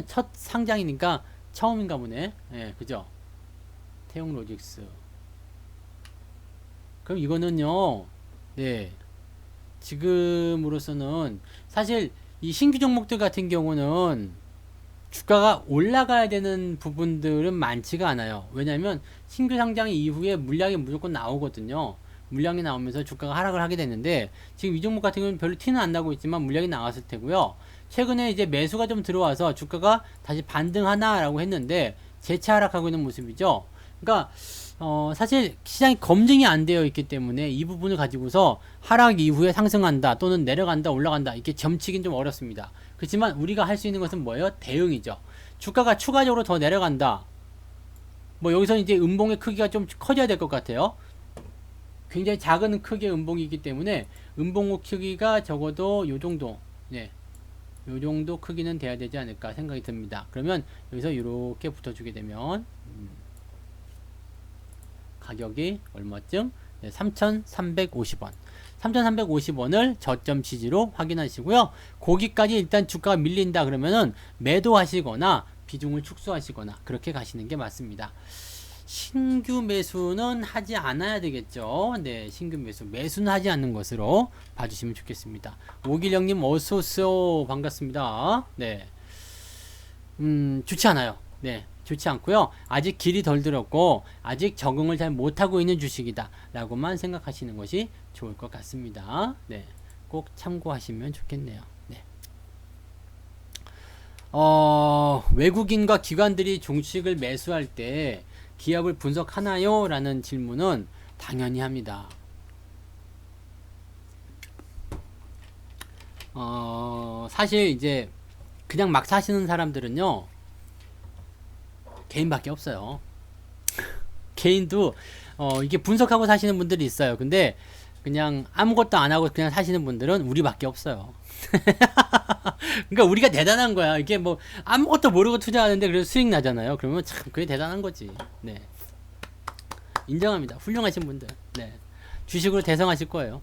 첫 상장이니까 처음인가 보네. 예, 그죠? 태용 로직스. 그럼 이거는요, 네, 지금으로서는 사실 이 신규 종목들 같은 경우는 주가가 올라가야 되는 부분들은 많지가 않아요. 왜냐하면 신규 상장 이후에 물량이 무조건 나오거든요. 물량이 나오면서 주가가 하락을 하게 되는데 지금 이 종목 같은 경우는 별로 티는 안 나고 있지만 물량이 나왔을 테고요. 최근에 이제 매수가 좀 들어와서 주가가 다시 반등하나라고 했는데 재차 하락하고 있는 모습이죠. 그러니까 사실 시장이 검증이 안 되어 있기 때문에 이 부분을 가지고서 하락 이후에 상승한다 또는 내려간다 올라간다 이렇게 점치긴 좀 어렵습니다. 그렇지만 우리가 할 수 있는 것은 뭐예요? 대응이죠. 주가가 추가적으로 더 내려간다. 뭐 여기서 이제 음봉의 크기가 좀 커져야 될 것 같아요. 굉장히 작은 크기의 음봉이기 때문에 음봉의 크기가 적어도 요 정도, 네, 요 정도 크기는 돼야 되지 않을까 생각이 듭니다. 그러면 여기서 이렇게 붙어주게 되면 가격이 얼마쯤? 네, 3,350원. 3,350원을 저점 지지로 확인하시고요. 거기까지 일단 주가가 밀린다 그러면은 매도하시거나 비중을 축소하시거나 그렇게 가시는 게 맞습니다. 신규 매수는 하지 않아야 되겠죠. 네, 신규 매수는 하지 않는 것으로 봐주시면 좋겠습니다. 오길영님 어서오세요. 반갑습니다. 네, 좋지 않아요. 네, 좋지 않고요. 아직 길이 덜 들었고 아직 적응을 잘 못하고 있는 주식이다 라고만 생각하시는 것이 좋을 것 같습니다. 네, 꼭 참고하시면 좋겠네요. 네. 외국인과 기관들이 주식을 매수할 때 기업을 분석하나요? 라는 질문은 당연히 합니다. 사실 이제 그냥 막 사시는 사람들은요, 개인밖에 없어요. 개인도 이게 분석하고 사시는 분들이 있어요. 근데 그냥 아무것도 안 하고 그냥 사시는 분들은 우리밖에 없어요. 그러니까 우리가 대단한 거야. 이게 뭐 아무것도 모르고 투자하는데 그래서 수익 나잖아요. 그러면 참 그게 대단한 거지. 네, 인정합니다. 훌륭하신 분들. 네, 주식으로 대성하실 거예요.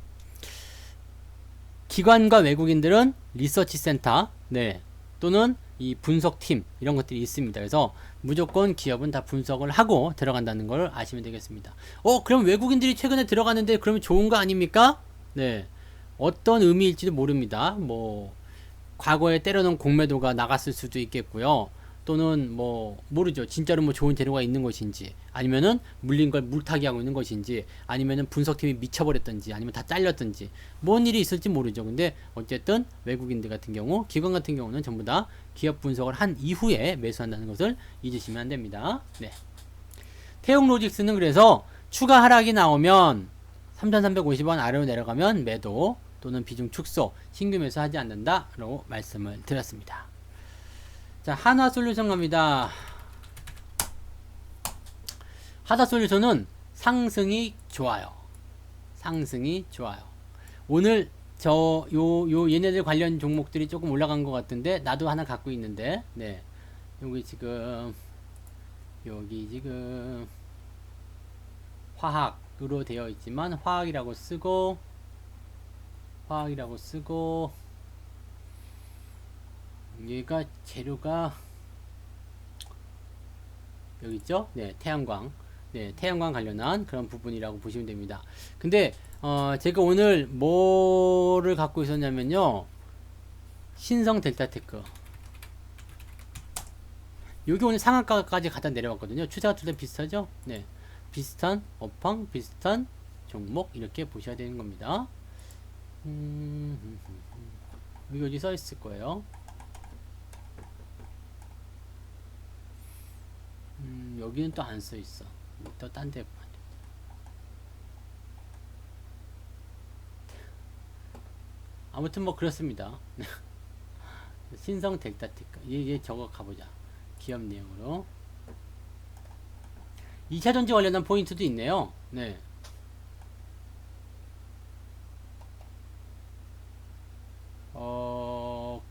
기관과 외국인들은 리서치 센터, 네, 또는 이 분석팀 이런 것들이 있습니다. 그래서 무조건 기업은 다 분석을 하고 들어간다는 걸 아시면 되겠습니다. 그럼 외국인들이 최근에 들어갔는데 그러면 좋은 거 아닙니까? 네, 어떤 의미일지도 모릅니다. 뭐 과거에 때려놓은 공매도가 나갔을 수도 있겠고요. 또는 뭐 모르죠. 진짜로 뭐 좋은 재료가 있는 것인지, 아니면은 물린 걸 물타기 하고 있는 것인지, 아니면은 분석팀이 미쳐버렸던지, 아니면 다 잘렸던지, 뭔 일이 있을지 모르죠. 근데 어쨌든 외국인들 같은 경우, 기관 같은 경우는 전부 다 기업 분석을 한 이후에 매수한다는 것을 잊으시면 안 됩니다. 네. 태용 로직스는 그래서 추가 하락이 나오면 3,350원 아래로 내려가면 매도 또는 비중 축소, 신규 매수하지 않는다 라고 말씀을 드렸습니다. 자, 한화솔루션 갑니다. 한화솔루션은 상승이 좋아요. 상승이 좋아요. 오늘 얘네들 관련 종목들이 조금 올라간 것 같은데, 나도 하나 갖고 있는데, 네. 여기 지금 화학으로 되어 있지만, 화학이라고 쓰고, 얘가 재료가 여기 있죠? 네, 태양광. 네, 태양광 관련한 그런 부분이라고 보시면 됩니다. 근데 제가 오늘 뭐를 갖고 있었냐면요, 신성 델타테크. 여기 오늘 상한가까지 갖다 내려왔거든요. 추세가 둘 다 비슷하죠? 네. 비슷한 업황, 비슷한 종목 이렇게 보셔야 되는 겁니다. 여기 어디 써 있을 거예요. 여기는 또 안 써 있어. 또 딴 데. 아무튼 뭐 그렇습니다. 신성 델타테크. 얘 저거 가보자. 기업 내용으로. 2차 전지 관련한 포인트도 있네요. 네.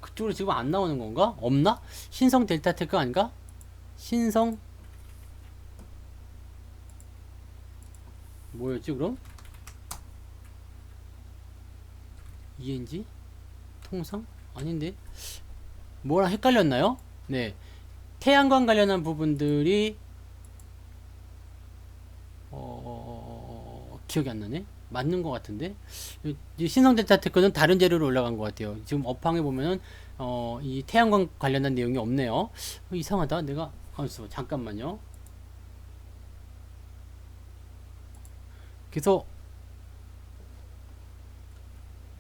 그쪽으로 지금 안 나오는 건가? 없나? 신성 델타테크 아닌가? 신성 뭐였지 그럼? ENG? 통상? 아닌데? 뭐랑 헷갈렸나요? 네. 태양광 관련한 부분들이 기억이 안 나네? 맞는 것 같은데? 신성 델타테크는 다른 재료로 올라간 것 같아요. 지금 업황에 보면은 이 태양광 관련한 내용이 없네요. 이상하다. 내가 잠깐만요. 그래서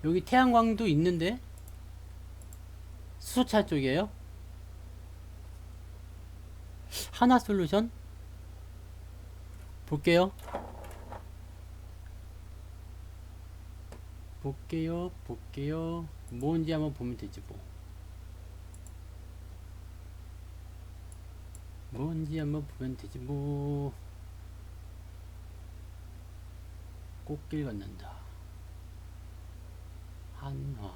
여기 태양광도 있는데 수소차 쪽이에요. 하나솔루션 볼게요. 뭔지 한번 보면 되지 뭐. 뭔지 한번 보면 되지 뭐. 꽃길 걷는다. 한화.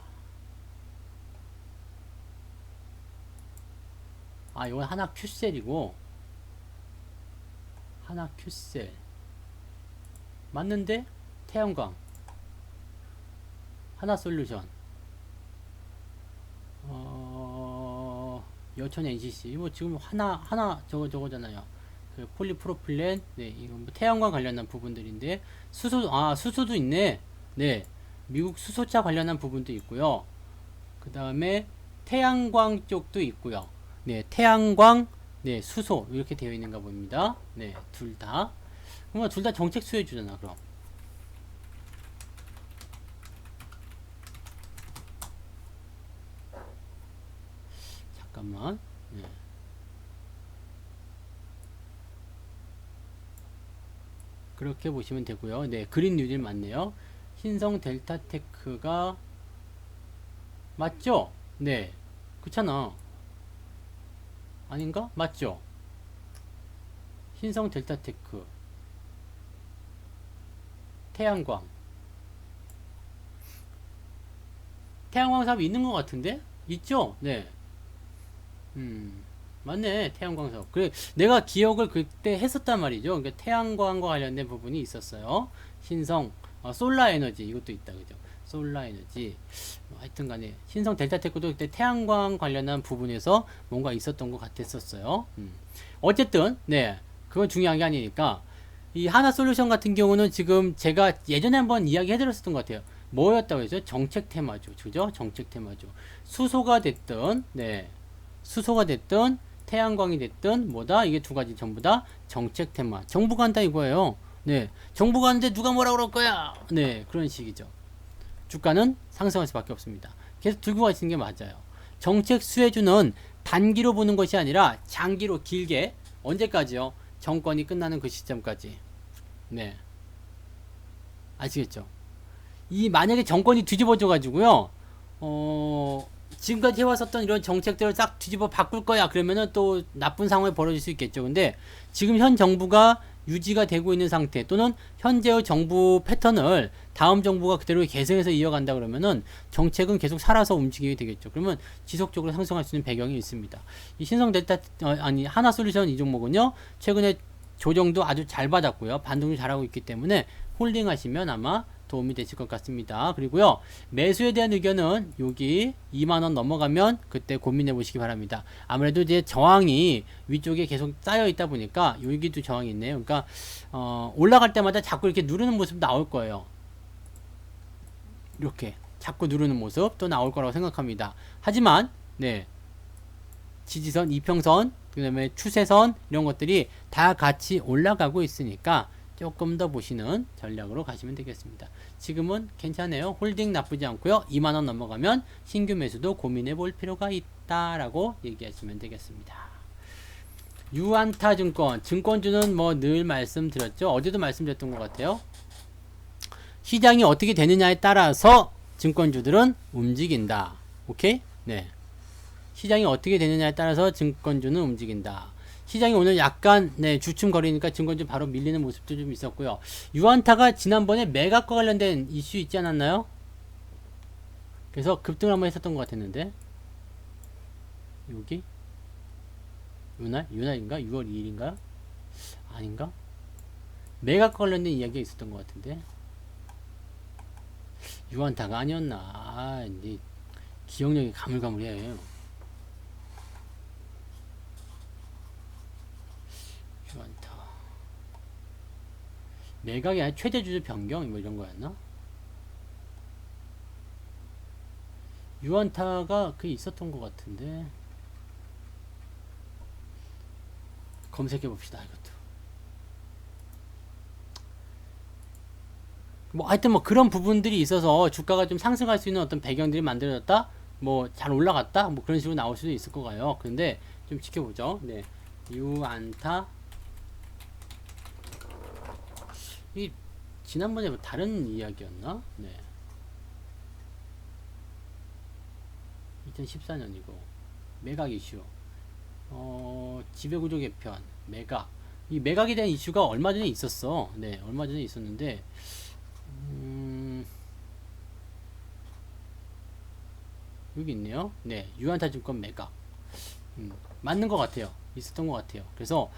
이건 하나 큐셀이고. 하나 큐셀. 맞는데? 태양광. 하나 솔루션. 여천 NCC. 뭐 지금 하나 저거잖아요. 그 폴리프로필렌. 네, 이거 뭐 태양광 관련한 부분들인데 수소도 있네. 네. 미국 수소차 관련한 부분도 있고요. 그 다음에 태양광 쪽도 있고요. 네, 태양광, 네, 수소 이렇게 되어 있는가 봅니다. 네, 둘 다. 그러면 둘 다 정책 수혜주잖아. 그럼 잠깐만. 네. 그렇게 보시면 되고요. 네, 그린 뉴딜 맞네요. 신성 델타테크가 맞죠? 네, 그렇잖아. 아닌가? 맞죠? 신성 델타테크 태양광 사업이 있는 것 같은데? 있죠? 네. 맞네. 태양광 사업. 그래, 내가 기억을 그때 했었단 말이죠. 그러니까 태양광과 관련된 부분이 있었어요. 신성, 솔라 에너지, 이것도 있다. 그죠? 솔라 에너지. 하여튼 간에, 신성 델타테크도 그때 태양광 관련한 부분에서 뭔가 있었던 것 같았었어요. 어쨌든, 네. 그건 중요한 게 아니니까. 이 하나솔루션 같은 경우는 지금 제가 예전에 한번 이야기 해드렸었던 것 같아요. 뭐였다고 했죠? 정책 테마죠. 그죠? 정책 테마죠. 수소가 됐든, 네. 수소가 됐든 태양광이 됐든 뭐다 이게 두 가지 전부 다 정책 테마. 정부가 한다 이거예요. 네, 정부가 하는데 누가 뭐라 그럴 거야. 네, 그런 식이죠. 주가는 상승할 수밖에 없습니다. 계속 들고 가시는 게 맞아요. 정책 수혜주는 단기로 보는 것이 아니라 장기로 길게 언제까지요? 정권이 끝나는 그 시점까지. 네, 아시겠죠? 이 만약에 정권이 뒤집어져 가지고요. 지금까지 해왔었던 이런 정책들을 싹 뒤집어 바꿀 거야. 그러면은 또 나쁜 상황이 벌어질 수 있겠죠. 근데 지금 현 정부가 유지가 되고 있는 상태 또는 현재의 정부 패턴을 다음 정부가 그대로 계승해서 이어간다 그러면은 정책은 계속 살아서 움직이게 되겠죠. 그러면 지속적으로 상승할 수 있는 배경이 있습니다. 이 신성 델타 하나솔루션 이 종목은요. 최근에 조정도 아주 잘 받았고요. 반등도 잘하고 있기 때문에 홀딩 하시면 아마 도움이 되실 것 같습니다. 그리고요, 매수에 대한 의견은 여기 2만원 넘어가면 그때 고민해 보시기 바랍니다. 아무래도 이제 저항이 위쪽에 계속 쌓여 있다 보니까 여기도 저항이 있네요. 그러니까 올라갈 때마다 자꾸 이렇게 누르는 모습 나올 거예요. 이렇게 자꾸 누르는 모습 또 나올 거라고 생각합니다. 하지만 네, 지지선, 이평선 그 다음에 추세선 이런 것들이 다 같이 올라가고 있으니까 조금 더 보시는 전략으로 가시면 되겠습니다. 지금은 괜찮아요. 홀딩 나쁘지 않고요. 2만원 넘어가면 신규 매수도 고민해 볼 필요가 있다라고 얘기하시면 되겠습니다. 유안타증권, 증권주는 뭐 늘 말씀드렸죠. 어제도 말씀드렸던 것 같아요. 시장이 어떻게 되느냐에 따라서 증권주들은 움직인다. 오케이? 네. 시장이 어떻게 되느냐에 따라서 증권주는 움직인다. 시장이 오늘 약간 네, 주춤거리니까 증권주 바로 밀리는 모습도 좀 있었고요. 유안타가 지난번에 매각과 관련된 이슈 있지 않았나요? 그래서 급등을 한번 했었던 것 같았는데 여기 유날인가? 6월 2일인가? 아닌가? 매각과 관련된 이야기가 있었던 것 같은데 유안타가 아니었나? 아, 이제 기억력이 가물가물해요. 유안타 매각이 아니라 최대 주주 변경 뭐 이런 거였나? 유안타가 그 있었던 것 같은데 검색해 봅시다. 이것도 뭐 하여튼 뭐 그런 부분들이 있어서 주가가 좀 상승할 수 있는 어떤 배경들이 만들어졌다, 뭐 잘 올라갔다, 뭐 그런 식으로 나올 수도 있을 거가요. 근데 좀 지켜보죠. 네, 유안타 이 지난번에 뭐 다른 이야기였나? 네, 2014년이고 매각 이슈, 지배구조 개편, 매각. 이 매각에 대한 이슈가 얼마 전에 있었어. 네, 얼마 전에 있었는데, 여기 있네요. 네, 유안타증권 매각. 맞는 것 같아요. 있었던 것 같아요. 그래서,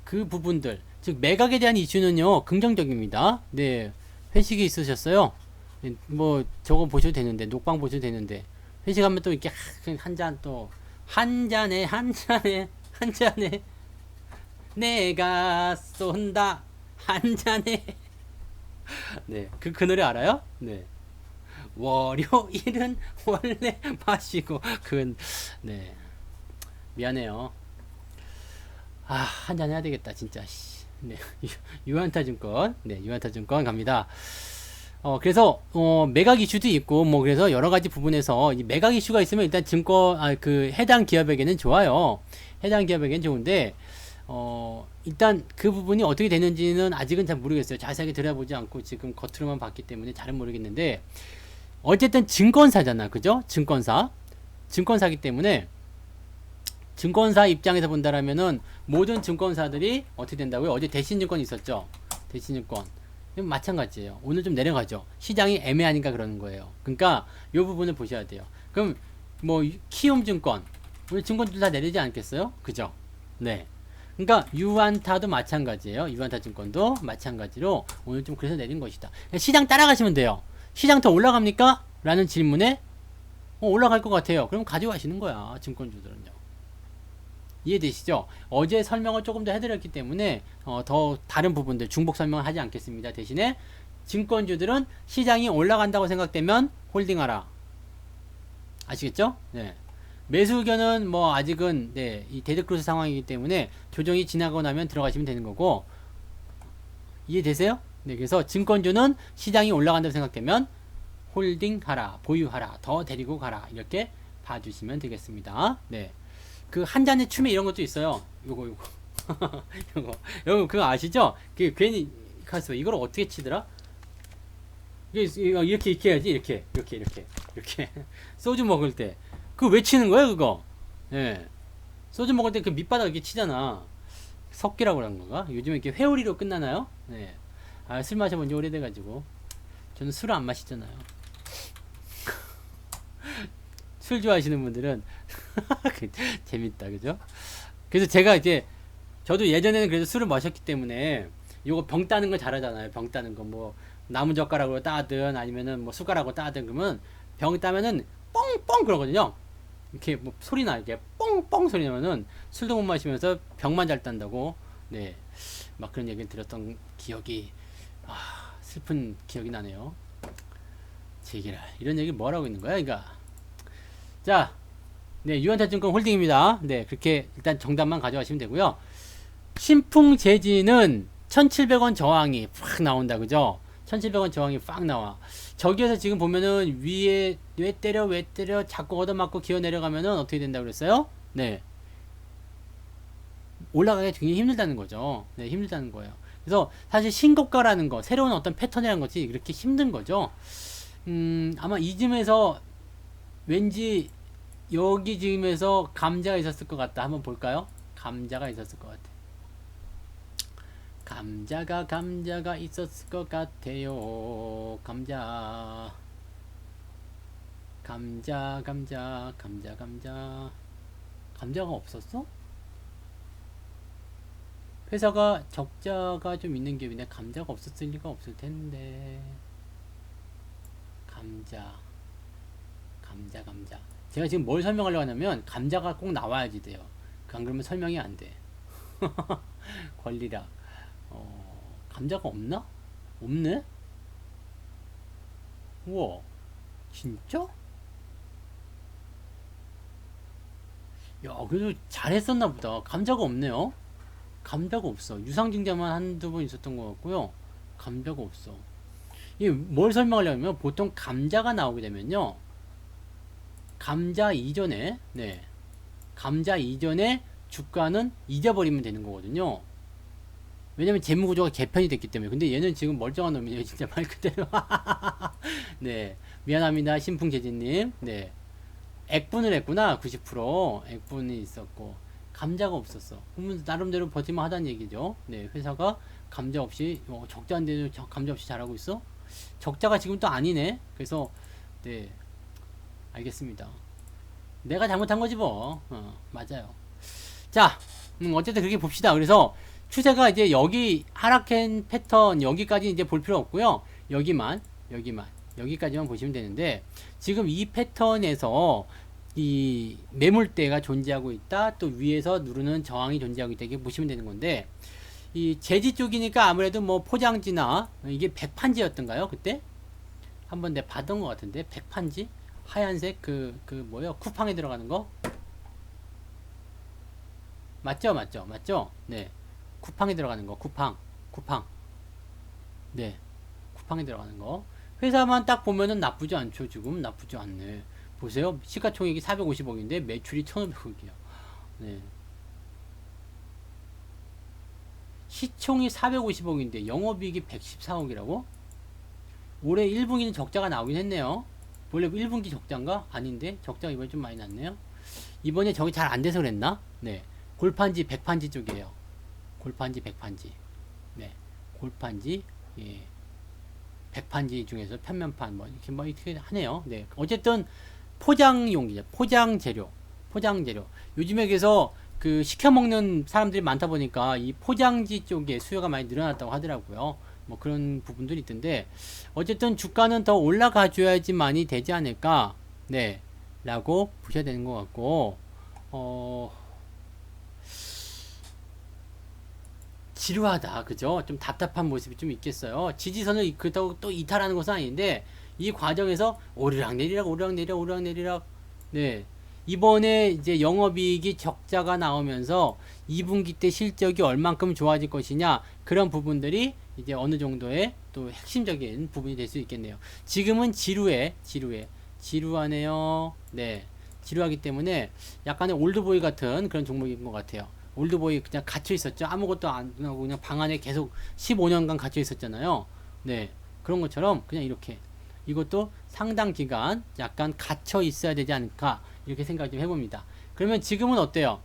그 부분들, 즉, 매각에 대한 이슈는요, 긍정적입니다. 네, 회식이 있으셨어요. 네, 뭐, 저거 보셔도 되는데, 녹방 보셔도 되는데, 회식하면 또 이렇게 한 잔 또, 한 잔에 내가 쏜다 한 잔에 네, 그 노래 알아요? 네, 월요일은 원래 마시고 네, 미안해요. 아, 한 잔 해야 되겠다 진짜. 네, 유한타증권, 네, 유한타증권 갑니다. 그래서 매각 이슈도 있고 뭐 그래서 여러 가지 부분에서 이 매각 이슈가 있으면 일단 그 해당 기업에게는 좋아요. 해당 기업에게는 좋은데 일단 그 부분이 어떻게 되는지는 아직은 잘 모르겠어요. 자세하게 들여다보지 않고 지금 겉으로만 봤기 때문에 잘은 모르겠는데 어쨌든 증권사잖아, 그죠? 증권사기 때문에 증권사 입장에서 본다라면은 모든 증권사들이 어떻게 된다고요? 어제 대신증권 있었죠? 대신증권 마찬가지예요. 오늘 좀 내려가죠. 시장이 애매하니까 그러는 거예요. 그러니까 이 부분을 보셔야 돼요. 그럼 뭐 키움증권 오늘 증권들 다 내리지 않겠어요? 그죠? 네. 그러니까 유안타도 마찬가지예요. 유안타증권도 마찬가지로 오늘 좀 그래서 내린 것이다. 시장 따라가시면 돼요. 시장 더 올라갑니까? 라는 질문에 올라갈 것 같아요. 그럼 가져가시는 거야. 증권주들은요. 이해되시죠? 어제 설명을 조금 더 해드렸기 때문에 더 다른 부분들 중복 설명을 하지 않겠습니다. 대신에 증권주들은 시장이 올라간다고 생각되면 홀딩하라. 아시겠죠? 네. 매수 의견은 뭐 아직은 네, 이 데드크로스 상황이기 때문에 조정이 지나고 나면 들어가시면 되는 거고, 이해되세요? 네, 그래서 증권주는 시장이 올라간다고 생각되면 홀딩하라, 보유하라, 더 데리고 가라, 이렇게 봐주시면 되겠습니다. 네. 그 한 잔의 춤에 이런 것도 있어요. 요거 여러분 그거 아시죠? 그 괜히 가서 이걸 어떻게 치더라? 이렇게 해야지. 이렇게 소주 먹을 때 그거 왜 치는 거야 그거? 예. 소주 먹을 때 그 밑바닥 이렇게 치잖아. 석기라고 그런 건가? 요즘에 이렇게 회오리로 끝나나요? 네. 아, 술 마셔본 지 오래돼가지고 저는 술을 안 마시잖아요. 술 좋아하시는 분들은 재밌다, 그죠? 그래서 제가 이제 저도 예전에는 그래도 술을 마셨기 때문에 요거 병 따는 거 잘하잖아요. 병 따는 거 뭐 나무젓가락으로 따든 아니면은 뭐 숟가락으로 따든 그러면 병 따면은 뻥뻥 그러거든요. 이렇게 뭐 소리나 이렇게 뻥뻥 소리 나면은 술도 못 마시면서 병만 잘 딴다고 네 막 그런 얘기를 들었던 기억이 슬픈 기억이 나네요. 제기라 이런 얘기 뭘 하고 있는 거야, 그러니까. 자, 네, 유한타증권 홀딩입니다. 네, 그렇게 일단 정답만 가져가시면 되고요. 신풍재지는 1700원 저항이 팍 나온다. 그죠? 1700원 저항이 팍 나와. 저기에서 지금 보면은 위에 왜 때려 자꾸 얻어맞고 기어 내려가면은 어떻게 된다고 그랬어요? 네. 올라가기 굉장히 힘들다는 거죠. 네, 힘들다는 거예요. 그래서 사실 신고가라는 거, 새로운 어떤 패턴이라는 것이 이렇게 힘든 거죠. 아마 이쯤에서 왠지 여기 지금에서 감자가 있었을 것 같다. 한번 볼까요? 감자가 있었을 것 같아. 감자가 있었을 것 같아요. 감자가 없었어? 회사가 적자가 좀 있는 기업인데 감자가 없었을 리가 없을 텐데. 감자. 제가 지금 뭘 설명하려고 하냐면 감자가 꼭 나와야지 돼요. 안 그러면 설명이 안 돼. 권리락. 감자가 없나? 없네? 우와. 진짜? 야, 그래도 잘했었나 보다. 감자가 없네요. 감자가 없어. 유상증자만 한두 번 있었던 것 같고요. 감자가 없어. 이게 뭘 설명하려면 보통 감자가 나오게 되면요. 감자 이전에 주가는 잊어버리면 되는 거거든요. 왜냐면 재무구조가 개편이 됐기 때문에. 근데 얘는 지금 멀쩡한 놈이에요. 진짜 말 그대로. 네. 미안합니다. 신풍재진님. 네. 액분을 했구나. 90% 액분이 있었고 감자가 없었어. 그러면 나름대로 버티만 하다는 얘기죠. 네. 회사가 감자 없이 적자인데도 감자 없이 잘하고 있어? 적자가 지금 또 아니네. 그래서 네. 알겠습니다. 내가 잘못한 거지 뭐. 맞아요. 자, 어쨌든 그렇게 봅시다. 그래서 추세가 이제 여기 하락한 패턴 여기까지 이제 볼 필요 없고요. 여기까지만 보시면 되는데 지금 이 패턴에서 이 매물대가 존재하고 있다. 또 위에서 누르는 저항이 존재하고 있다. 이렇게 보시면 되는 건데 이 재지 쪽이니까 아무래도 뭐 포장지나 이게 백판지였던가요? 그때 한번 내가 봤던 것 같은데 백판지 하얀색 뭐요? 쿠팡에 들어가는 거 맞죠? 네. 쿠팡에 들어가는 거, 쿠팡. 네. 쿠팡에 들어가는 거. 회사만 딱 보면은 나쁘지 않죠, 지금. 나쁘지 않네. 보세요. 시가총액이 450억인데 매출이 1,500억이야. 네. 시총이 450억인데 영업이익이 114억이라고? 올해 1분기는 적자가 나오긴 했네요. 원래 1분기 적자인가? 아닌데? 적자가 이번에 좀 많이 났네요. 이번에 저기 잘 안 돼서 그랬나? 네. 골판지, 백판지 쪽이에요. 골판지, 백판지. 네. 골판지, 예. 백판지 중에서 편면판, 이렇게 하네요. 네. 어쨌든, 포장용기죠. 포장재료. 요즘에 그래서 그 시켜먹는 사람들이 많다 보니까 이 포장지 쪽에 수요가 많이 늘어났다고 하더라고요. 뭐 그런 부분들이 있던데, 어쨌든 주가는 더 올라가 줘야지만이 되지 않을까, 네. 라고 보셔야 되는 것 같고, 지루하다. 그죠? 좀 답답한 모습이 좀 있겠어요. 지지선을 그렇다고 또 이탈하는 것은 아닌데 이 과정에서 오르락내리락 네. 이번에 이제 영업이익이 적자가 나오면서 2분기 때 실적이 얼만큼 좋아질 것이냐 그런 부분들이 이제 어느 정도의 또 핵심적인 부분이 될 수 있겠네요. 지금은 지루하네요. 네. 지루하기 때문에 약간의 올드보이 같은 그런 종목인 것 같아요. 올드보이 그냥 갇혀 있었죠. 아무것도 안 하고 그냥 방 안에 계속 15년간 갇혀 있었잖아요. 네. 그런 것처럼 그냥 이렇게 이것도 상당 기간 약간 갇혀 있어야 되지 않을까 이렇게 생각 좀 해봅니다. 그러면 지금은 어때요?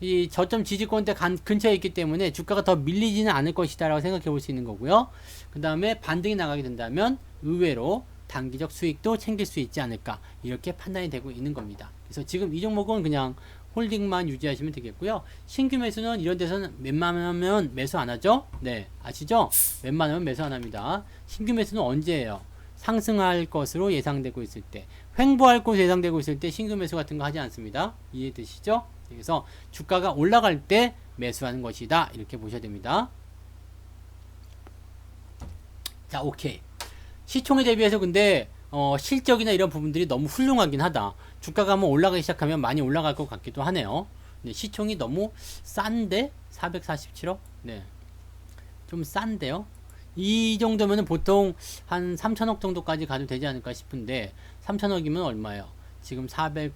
이 저점 지지권대 근처에 있기 때문에 주가가 더 밀리지는 않을 것이다 라고 생각해 볼 수 있는 거고요. 그 다음에 반등이 나가게 된다면 의외로 단기적 수익도 챙길 수 있지 않을까 이렇게 판단이 되고 있는 겁니다. 그래서 지금 이 종목은 그냥 홀딩만 유지하시면 되겠고요. 신규 매수는 이런 데서는 웬만하면 매수 안 하죠? 네. 아시죠? 웬만하면 매수 안 합니다. 신규 매수는 언제예요? 상승할 것으로 예상되고 있을 때, 횡보할 것으로 예상되고 있을 때 신규 매수 같은 거 하지 않습니다. 이해되시죠? 그래서 주가가 올라갈 때 매수하는 것이다. 이렇게 보셔야 됩니다. 자, 오케이. 시총에 대비해서 근데 실적이나 이런 부분들이 너무 훌륭하긴 하다. 주가가 한번 올라가기 시작하면 많이 올라갈 것 같기도 하네요. 네, 시총이 너무 싼데 447억? 네, 좀 싼데요. 이 정도면은 보통 한 3천억 정도까지 가도 되지 않을까 싶은데 3천억이면 얼마예요? 지금 440억,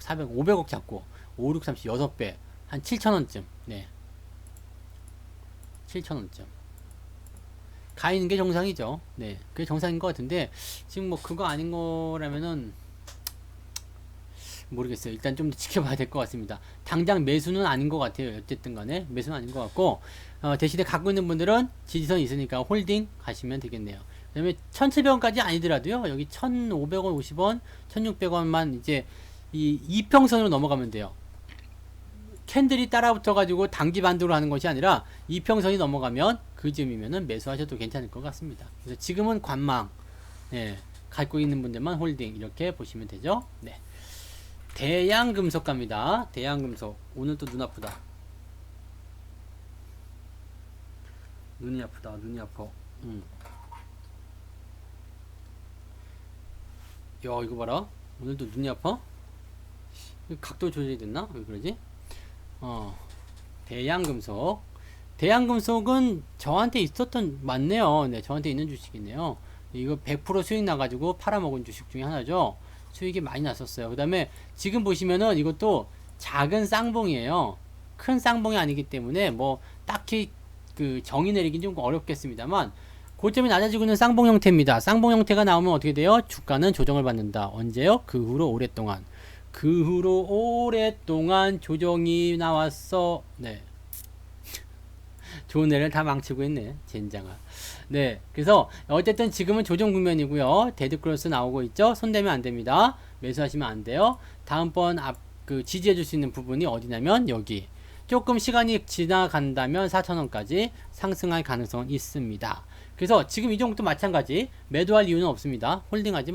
500억 잡고 5, 6, 30, 6배 한 7천원쯤. 네, 7천원쯤 가 있는 게 정상이죠. 네, 그게 정상인 것 같은데 지금 뭐 그거 아닌 거라면은 모르겠어요. 일단 좀 더 지켜봐야 될 것 같습니다. 당장 매수는 아닌 것 같아요. 어쨌든 간에 매수는 아닌 것 같고 대신에 갖고 있는 분들은 지지선이 있으니까 홀딩 가시면 되겠네요. 그 다음에 1700원까지 아니더라도요. 여기 1500원 50원 1600원만 이제 이 이평선으로 넘어가면 돼요. 캔들이 따라붙어 가지고 단기 반등으로 하는 것이 아니라 이평선이 넘어가면 그쯤이면은 매수하셔도 괜찮을 것 같습니다. 그래서 지금은 관망, 예, 갖고 있는 분들만 홀딩 이렇게 보시면 되죠. 네. 대양금속 갑니다. 대양금속 오늘 또 눈 아프다. 눈이 아프다. 눈이 아파. 야 이거 봐라. 오늘도 눈이 아파? 각도 조절이 됐나? 왜 그러지? 대양금속. 대양금속은 저한테 있었던 맞네요. 네, 저한테 있는 주식이네요. 이거 100% 수익 나가지고 팔아먹은 주식 중에 하나죠. 수익이 많이 났었어요. 그 다음에 지금 보시면은 이것도 작은 쌍봉이에요. 큰 쌍봉이 아니기 때문에 뭐 딱히 그 정의 내리긴 좀 어렵겠습니다만 고점이 낮아지고 있는 쌍봉 형태입니다. 쌍봉 형태가 나오면 어떻게 돼요? 주가는 조정을 받는다. 언제요? 그 후로 오랫동안. 그 후로 오랫동안 조정이 나왔어. 네. 좋은 애를 다 망치고 있네. 젠장아. 네. 그래서 어쨌든 지금은 조정 국면이고요. 데드크로스 나오고 있죠. 손대면 안 됩니다. 매수하시면 안 돼요. 다음번 그 지지해 줄 수 있는 부분이 어디냐면 여기. 조금 시간이 지나간다면 4,000원까지 상승할 가능성은 있습니다. 그래서 지금 이 종목도 마찬가지. 매도할 이유는 없습니다. 홀딩하지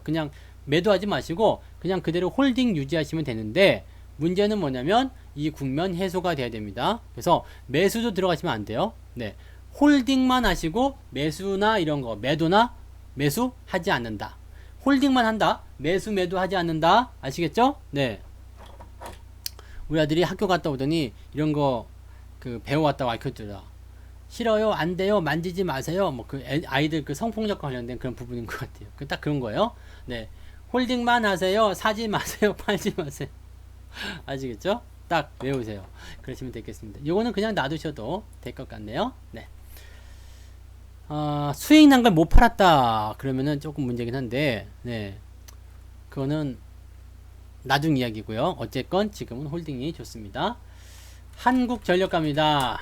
그냥 매도하지 마시고 그냥 그대로 홀딩 유지하시면 되는데 문제는 뭐냐면 이 국면 해소가 돼야 됩니다. 그래서 매수도 들어가시면 안 돼요. 네. 홀딩만 하시고 매수나 이런 거 매도나 매수 하지 않는다. 홀딩만 한다. 매수 매도 하지 않는다. 아시겠죠? 네. 우리 아들이 학교 갔다 오더니 이런 거 그 배워왔다고 알려주더라. 싫어요, 안 돼요, 만지지 마세요. 뭐 그 아이들 그 성폭력 관련된 그런 부분인 것 같아요. 그 딱 그런 거예요. 네. 홀딩만 하세요. 사지 마세요. 팔지 마세요. 아시겠죠? 딱 외우세요. 그러시면 되겠습니다. 요거는 그냥 놔두셔도 될 것 같네요. 네. 수익 난 걸 못 팔았다. 그러면은 조금 문제긴 한데, 네. 그거는 나중 이야기고요. 어쨌건 지금은 홀딩이 좋습니다. 한국전력갑니다.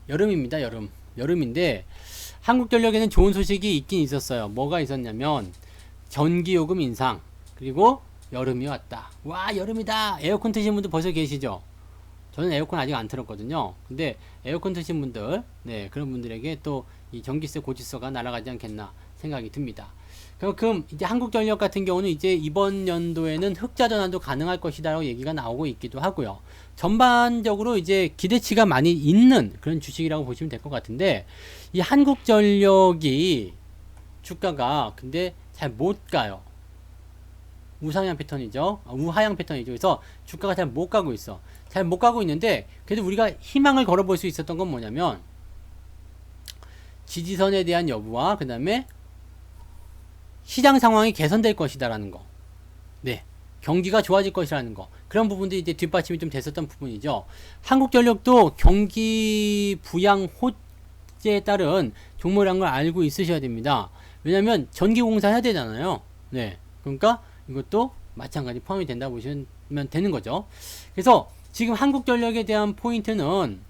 여름입니다. 여름인데 한국전력에는 좋은 소식이 있긴 있었어요. 뭐가 있었냐면 전기요금 인상 그리고 여름이 왔다. 와 여름이다. 에어컨 트신 분들 벌써 계시죠? 저는 에어컨 아직 안 틀었거든요. 근데 에어컨 트신 분들 네 그런 분들에게 또 이 전기세 고지서가 날아가지 않겠나 생각이 듭니다. 그럼 이제 한국전력 같은 경우는 이제 이번 연도에는 흑자 전환도 가능할 것이다라고 얘기가 나오고 있기도 하고요. 전반적으로 이제 기대치가 많이 있는 그런 주식이라고 보시면 될 것 같은데 이 한국전력이 주가가 근데 잘 못 가요. 우상향 패턴이죠. 우하향 패턴이죠. 그래서 주가가 잘 못 가고 있어. 잘 못 가고 있는데 그래도 우리가 희망을 걸어볼 수 있었던 건 뭐냐면 지지선에 대한 여부와 그 다음에 시장 상황이 개선될 것이다라는 거. 네. 경기가 좋아질 것이라는 거. 그런 부분들이 이제 뒷받침이 좀 됐었던 부분이죠. 한국전력도 경기 부양 호재에 따른 종목이라는 걸 알고 있으셔야 됩니다. 왜냐면 전기공사 해야 되잖아요. 네. 그러니까 이것도 마찬가지 포함이 된다 보시면 되는 거죠. 그래서 지금 한국전력에 대한 포인트는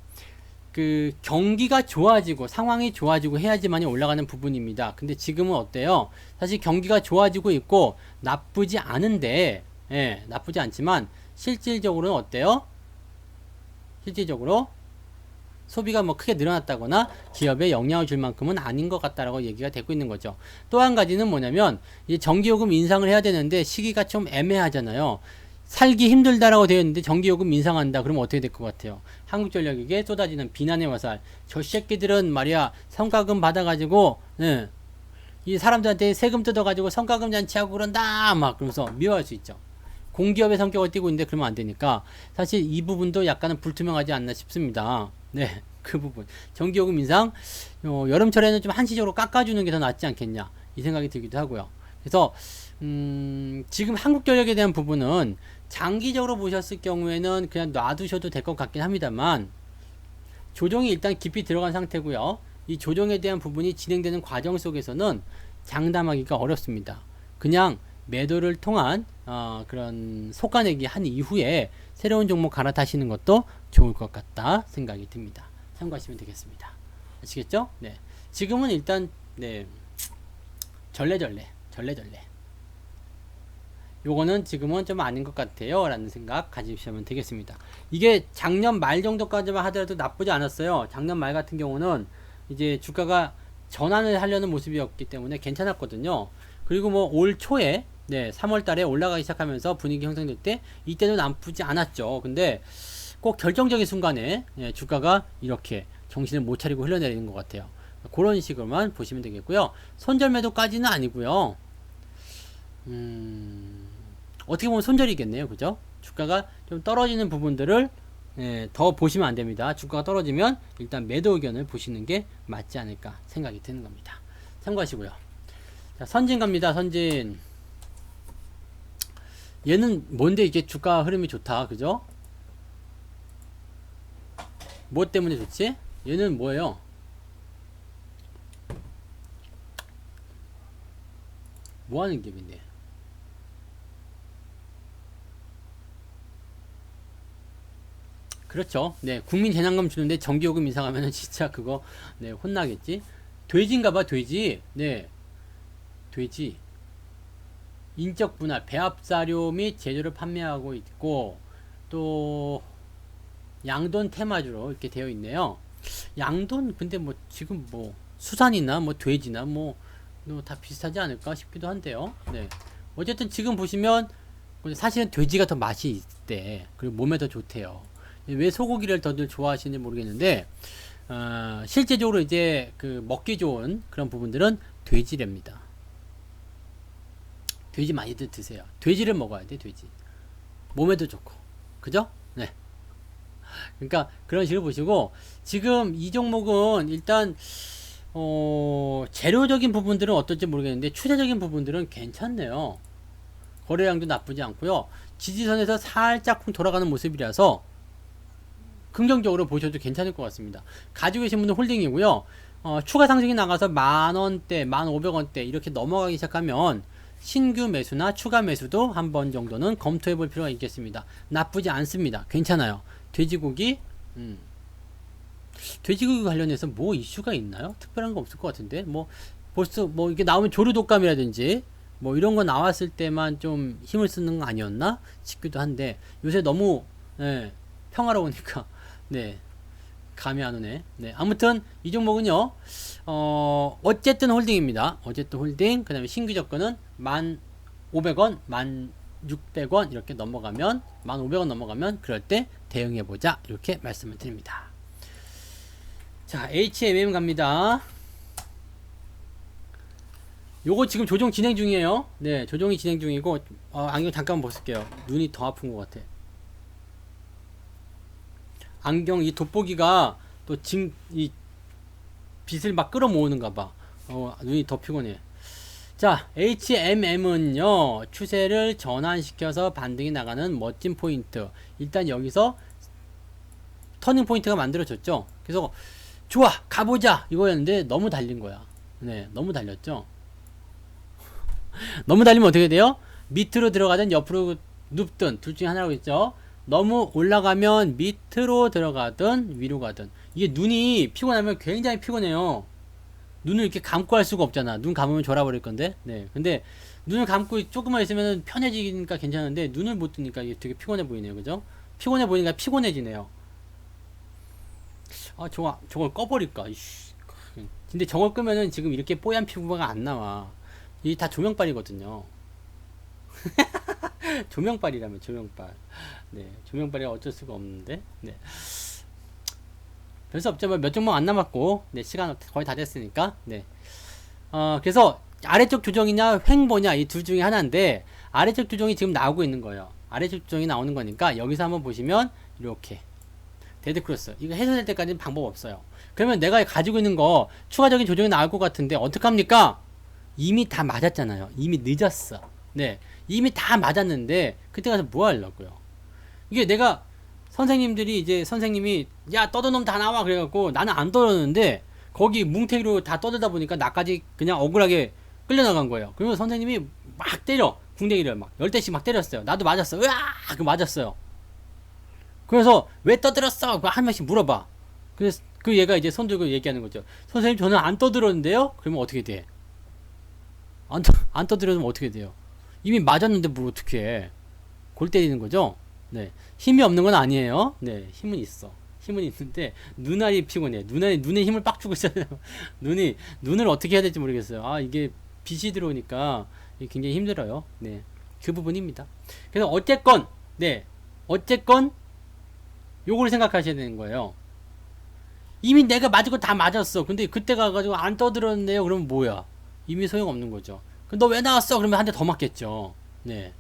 그 경기가 좋아지고 상황이 좋아지고 해야지만이 올라가는 부분입니다. 근데 지금은 어때요? 사실 경기가 좋아지고 있고 나쁘지 않은데 예, 나쁘지 않지만 실질적으로는 어때요? 실질적으로 소비가 뭐 크게 늘어났다거나 기업에 영향을 줄 만큼은 아닌 것 같다라고 얘기가 되고 있는 거죠. 또 한 가지는 뭐냐면 이 전기요금 인상을 해야 되는데 시기가 좀 애매하잖아요. 살기 힘들다라고 되어 있는데 전기요금 인상한다. 그러면 어떻게 될 것 같아요? 한국전력에게 쏟아지는 비난의 화살. 저 새끼들은 말이야 성과금 받아가지고 이 사람들한테 세금 뜯어가지고 성과금 잔치하고 그런다 막 그러면서 미워할 수 있죠. 공기업의 성격을 띠고 있는데 그러면 안 되니까 사실 이 부분도 약간은 불투명하지 않나 싶습니다. 네, 그 부분 전기요금 인상 여름철에는 좀 한시적으로 깎아주는 게 더 낫지 않겠냐 이 생각이 들기도 하고요. 그래서 지금 한국전력에 대한 부분은 장기적으로 보셨을 경우에는 그냥 놔두셔도 될 것 같긴 합니다만 조정이 일단 깊이 들어간 상태고요. 이 조정에 대한 부분이 진행되는 과정 속에서는 장담하기가 어렵습니다. 그냥 매도를 통한 그런 속아내기 한 이후에 새로운 종목 갈아타시는 것도 좋을 것 같다 생각이 듭니다. 참고하시면 되겠습니다. 아시겠죠? 네. 지금은 일단 네. 절레절레 요거는 지금은 좀 아닌 것 같아요 라는 생각 가지시면 되겠습니다. 이게 작년 말 정도까지만 하더라도 나쁘지 않았어요. 작년 말 같은 경우는 이제 주가가 전환을 하려는 모습이었기 때문에 괜찮았거든요. 그리고 뭐 올 초에 네, 3월 달에 올라가기 시작하면서 분위기 형성될 때 이때도 나쁘지 않았죠. 근데 꼭 결정적인 순간에 예, 주가가 이렇게 정신을 못 차리고 흘러내리는 것 같아요. 그런 식으로만 보시면 되겠고요. 손절매도까지는 아니고요. 어떻게 보면 손절이겠네요. 그죠? 주가가 좀 떨어지는 부분들을 예, 더 보시면 안 됩니다. 주가가 떨어지면 일단 매도 의견을 보시는 게 맞지 않을까 생각이 드는 겁니다. 참고하시고요. 자, 선진 갑니다. 선진. 얘는 뭔데 이게 주가 흐름이 좋다. 그죠? 뭐 때문에 좋지? 얘는 뭐예요? 뭐 하는 기업인데? 그렇죠. 네, 국민 재난금 주는데 전기요금 인상하면은 진짜 그거 네 혼나겠지. 돼지인가봐 돼지. 네, 돼지. 인적 분할, 배합사료 및 제조를 판매하고 있고 또 양돈 테마주로 이렇게 되어 있네요. 양돈 근데 뭐 지금 뭐 수산이나 뭐 돼지나 뭐 다 비슷하지 않을까 싶기도 한데요. 네, 어쨌든 지금 보시면 사실은 돼지가 더 맛이 있대. 그리고 몸에 더 좋대요. 왜 소고기를 더들 좋아하시는지 모르겠는데 실제적으로 이제 그 먹기 좋은 그런 부분들은 돼지랍니다. 돼지 많이들 드세요. 돼지를 먹어야 돼. 돼지 몸에도 좋고 그죠? 네. 그러니까 그런 식으로 보시고 지금 이 종목은 일단 재료적인 부분들은 어떨지 모르겠는데 추세적인 부분들은 괜찮네요. 거래량도 나쁘지 않고요. 지지선에서 살짝 돌아가는 모습이라서 긍정적으로 보셔도 괜찮을 것 같습니다. 가지고 계신 분은 홀딩이고요. 추가 상승이 나가서 만원대, 1500원대 이렇게 넘어가기 시작하면 신규 매수나 추가 매수도 한 번 정도는 검토해 볼 필요가 있겠습니다. 나쁘지 않습니다. 괜찮아요. 돼지고기, 돼지고기 관련해서 뭐 이슈가 있나요? 특별한 거 없을 것 같은데, 뭐, 벌써 뭐 이게 나오면 조류독감이라든지, 뭐 이런 거 나왔을 때만 좀 힘을 쓰는 거 아니었나 싶기도 한데, 요새 너무, 예, 평화로우니까, 네, 감이 안 오네. 네, 아무튼 이 종목은요, 어쨌든 홀딩입니다. 어쨌든 홀딩, 그 다음에 신규 접근은 1,500원, 1,600원 이렇게 넘어가면, 1,500원 넘어가면 그럴 때 대응해보자. 이렇게 말씀을 드립니다. 자, HMM 갑니다. 요거 지금 조정 진행 중이에요. 네, 조정이 진행 중이고, 안경 잠깐 벗을게요. 눈이 더 아픈 것 같아. 안경 이 돋보기가 또 이 빛을 막 끌어모으는가 봐. 눈이 더 피곤해. 자, HMM은요, 추세를 전환시켜서 반등이 나가는 멋진 포인트. 일단 여기서 터닝 포인트가 만들어졌죠. 그래서 좋아, 가보자 이거였는데 너무 달린 거야. 네, 너무 달렸죠. 너무 달리면 어떻게 돼요? 밑으로 들어가든 옆으로 눕든 둘 중에 하나라고 했죠. 너무 올라가면 밑으로 들어가든 위로 가든. 이게 눈이 피곤하면 굉장히 피곤해요. 눈을 이렇게 감고 할 수가 없잖아. 눈 감으면 졸아버릴 건데. 네. 근데 눈을 감고 조금만 있으면 편해지니까 괜찮은데 눈을 못 뜨니까 이게 되게 피곤해 보이네요. 그죠? 피곤해 보이니까 피곤해지네요. 저걸 꺼버릴까? 이씨. 근데 저걸 끄면은 지금 이렇게 뽀얀 피부가 안 나와. 이게 다 조명빨이거든요. 조명빨이라면 조명빨. 네, 조명빨이 어쩔 수가 없는데. 네. 별 수 없죠. 몇 종목 안 남았고, 네, 시간 거의 다 됐으니까. 네. 그래서 아래쪽 조정이냐 횡보냐 이 둘 중에 하나인데 아래쪽 조정이 지금 나오고 있는 거예요. 아래쪽 조정이 나오는 거니까 여기서 한번 보시면 이렇게 데드크로스 이거 해소될 때까지는 방법 없어요. 그러면 내가 가지고 있는 거 추가적인 조정이 나올 것 같은데 어떡합니까? 이미 다 맞았잖아요. 이미 늦었어. 네, 이미 다 맞았는데 그때 가서 뭐 하려고요? 이게 내가 선생님들이 이제 선생님이 야 떠든 놈 다 나와 그래갖고 나는 안 떠드는데 거기 뭉태기로 다 떠들다 보니까 나까지 그냥 억울하게 끌려나간 거예요. 그러면 선생님이 막 때려 궁뎅이를 막 10대씩 막 때렸어요. 나도 맞았어. 으아! 그 맞았어요. 그래서 왜 떠들었어? 한 명씩 물어봐. 그래서 그 얘가 이제 손 들고 얘기하는 거죠. 선생님 저는 안 떠들었는데요? 그러면 어떻게 돼? 안 떠들었으면 어떻게 돼요? 이미 맞았는데 뭘 어떻게 해? 골 때리는 거죠? 네. 힘이 없는 건 아니에요. 네. 힘은 있어. 힘은 있는데 눈알이 피곤해. 눈에 힘을 빡 주고 있어요. 눈을 어떻게 해야 될지 모르겠어요. 아, 이게 빛이 들어오니까 굉장히 힘들어요. 네. 그 부분입니다. 그래서 어쨌건 네. 어쨌건 요걸 생각하셔야 되는 거예요. 이미 내가 맞은 거 다 맞았어. 근데 그때 가가지고 안 떠들었는데요. 그러면 뭐야? 이미 소용없는 거죠. 그럼 너 왜 나왔어? 그러면 한 대 더 맞겠죠. 네.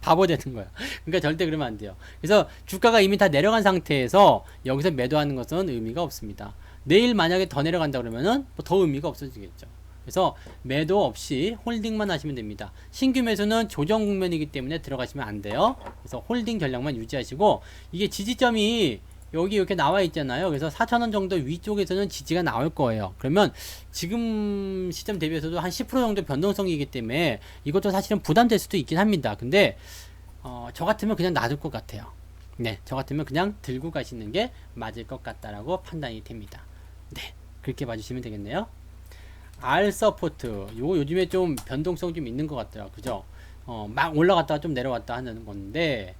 바보 되는 거야. 그러니까 절대 그러면 안 돼요. 그래서 주가가 이미 다 내려간 상태에서 여기서 매도하는 것은 의미가 없습니다. 내일 만약에 더 내려간다 그러면은 더 의미가 없어지겠죠. 그래서 매도 없이 홀딩만 하시면 됩니다. 신규 매수는 조정 국면이기 때문에 들어가시면 안 돼요. 그래서 홀딩 전략만 유지하시고 이게 지지점이 여기 이렇게 나와 있잖아요. 그래서 4,000원 정도 위쪽에서는 지지가 나올 거예요. 그러면 지금 시점 대비해서도 한 10% 정도 변동성이기 때문에 이것도 사실은 부담될 수도 있긴 합니다. 근데 저 같으면 그냥 놔둘 것 같아요. 네, 저 같으면 그냥 들고 가시는 게 맞을 것 같다라고 판단이 됩니다. 네, 그렇게 봐주시면 되겠네요. R 서포트 요거 요즘에 좀 변동성 좀 있는 것 같더라고요. 그죠? 막 올라갔다가 좀 내려왔다 하는 건데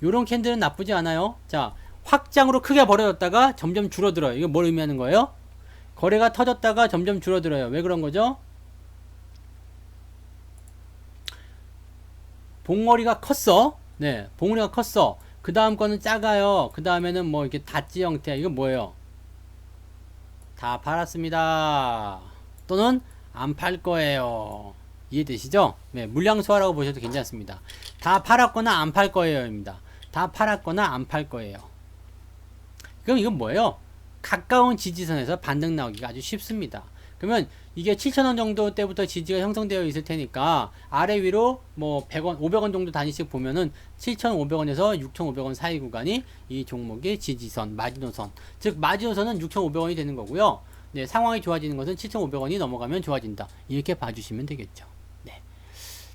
요런 캔들은 나쁘지 않아요. 자, 확장으로 크게 벌어졌다가 점점 줄어들어요. 이거 뭘 의미하는 거예요? 거래가 터졌다가 점점 줄어들어요. 왜 그런 거죠? 봉어리가 컸어. 네, 봉어리가 컸어. 그 다음 거는 작아요. 그 다음에는 뭐 이렇게 다찌 형태. 이건 뭐예요? 다 팔았습니다. 또는 안 팔 거예요. 이해되시죠? 네, 물량 소화라고 보셔도 괜찮습니다. 다 팔았거나 안 팔 거예요입니다. 다 팔았거나 안 팔 거예요. 그럼 이건 뭐예요? 가까운 지지선에서 반등 나오기가 아주 쉽습니다. 그러면 이게 7,000원 정도 때부터 지지가 형성되어 있을 테니까 아래 위로 뭐 100원, 500원 정도 단위씩 보면은 7,500원에서 6,500원 사이 구간이 이 종목의 지지선, 마지노선. 즉 마지노선은 6,500원이 되는 거고요. 네, 상황이 좋아지는 것은 7,500원이 넘어가면 좋아진다. 이렇게 봐주시면 되겠죠. 네.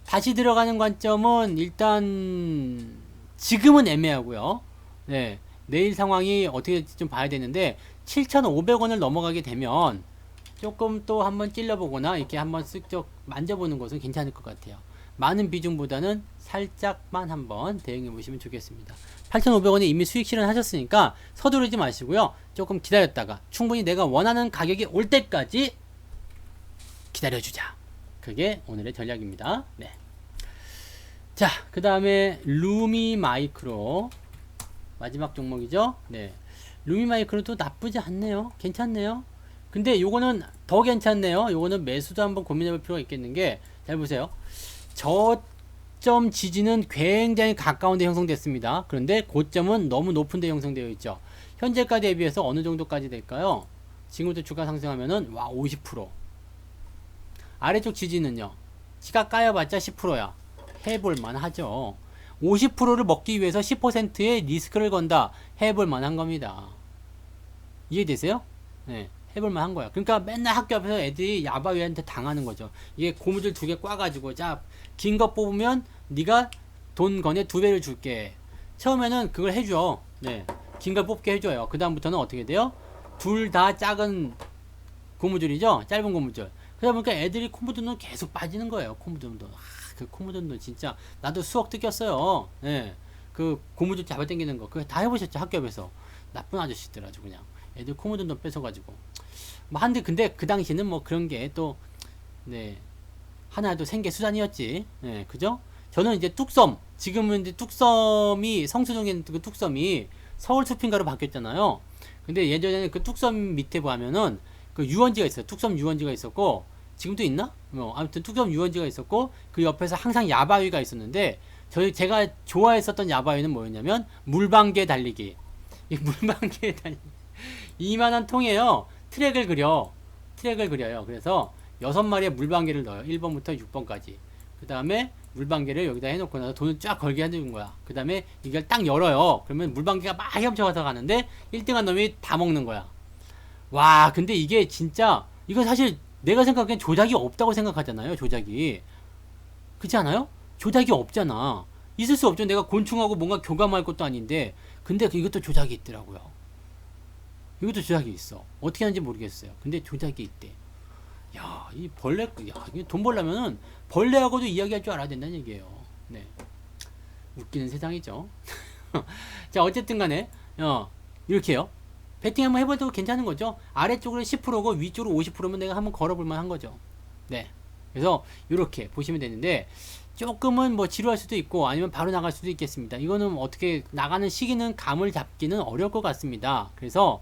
다시 들어가는 관점은 일단 지금은 애매하고요. 네. 내일 상황이 어떻게 될지 좀 봐야 되는데 7,500원을 넘어가게 되면 조금 또 한번 찔러보거나 이렇게 한번 쓱쩍 만져보는 것은 괜찮을 것 같아요. 많은 비중보다는 살짝만 한번 대응해 보시면 좋겠습니다. 8,500원에 이미 수익 실현하셨으니까 서두르지 마시고요. 조금 기다렸다가 충분히 내가 원하는 가격이 올 때까지 기다려주자. 그게 오늘의 전략입니다. 네. 자, 그 다음에 루미마이크로 마지막 종목이죠. 네. 루미마이크로도 나쁘지 않네요. 괜찮네요. 근데 요거는 더 괜찮네요. 요거는 매수도 한번 고민해 볼 필요가 있겠는 게, 잘 보세요. 저점 지지는 굉장히 가까운 데 형성됐습니다. 그런데 고점은 너무 높은 데 형성되어 있죠. 현재가 대비해서 어느 정도까지 될까요? 지금부터 주가 상승하면은, 와, 50%. 아래쪽 지지는요. 지가 까여봤자 10%야. 해볼만 하죠. 50%를 먹기 위해서 10%의 리스크를 건다. 해볼 만한 겁니다. 이해되세요? 네. 해볼 만한 거야. 그러니까 맨날 학교 앞에서 애들이 야바위한테 당하는 거죠. 이게 고무줄 2개 꽈가지고, 자, 긴 거 뽑으면 네가 돈 건에 2배를 줄게. 처음에는 그걸 해줘. 네. 긴 걸 뽑게 해줘요. 그 다음부터는 어떻게 돼요? 둘 다 작은 고무줄이죠? 짧은 고무줄. 그러다 보니까 애들이 코묻은 계속 빠지는 거예요. 코묻은 돈. 그 코묻은 돈 진짜 나도 수억 뜯겼어요. 네. 그 고무줄 잡아당기는 거 그거 다 해보셨죠? 학교 앞에서. 나쁜 아저씨들 아주 그냥 애들 코묻은 돈 뺏어가지고 뭐 한데 근데 그 당시는 뭐 그런 게 또 네 하나도 생계 수단이었지. 네, 그죠? 저는 이제 뚝섬, 지금은 이제 뚝섬이 성수동에 있는 그 뚝섬이 서울 수핑가로 바뀌었잖아요. 근데 예전에는 그 뚝섬 밑에 보면은 그 유원지가 있어요. 뚝섬 유원지가 있었고 지금도 있나? 아무튼 뚝섬 유원지가 있었고 그 옆에서 항상 야바위가 있었는데 제가 좋아했었던 야바위는 뭐였냐면 물방개 달리기. 이 물방개 달리기 이만한 통에요 트랙을 그려요. 그래서 6마리의 물방개를 넣어요. 1번부터 6번까지. 그 다음에 물방개를 여기다 해놓고 나서 돈을 쫙 걸게 해주는 거야. 그 다음에 이걸 딱 열어요. 그러면 물방개가 막 헤엄쳐가서 가는데 1등한 놈이 다 먹는 거야. 와, 근데 이게 진짜, 이거 사실 내가 생각하기엔 조작이 없다고 생각하잖아요. 조작이. 그렇지 않아요? 조작이 없잖아. 있을 수 없죠. 내가 곤충하고 뭔가 교감할 것도 아닌데. 근데 이것도 조작이 있더라고요. 이것도 조작이 있어. 어떻게 하는지 모르겠어요. 근데 조작이 있대. 야, 이 벌레, 야, 돈 벌려면은 벌레하고도 이야기할 줄 알아야 된다는 얘기예요. 네. 웃기는 세상이죠. 자, 어쨌든 간에, 이렇게요. 배팅 한번 해봐도 괜찮은 거죠. 아래쪽으로 10%고 위쪽으로 50%면 내가 한번 걸어볼만 한 거죠. 네. 그래서 이렇게 보시면 되는데 조금은 뭐 지루할 수도 있고 아니면 바로 나갈 수도 있겠습니다. 이거는 어떻게 나가는 시기는 감을 잡기는 어려울 것 같습니다. 그래서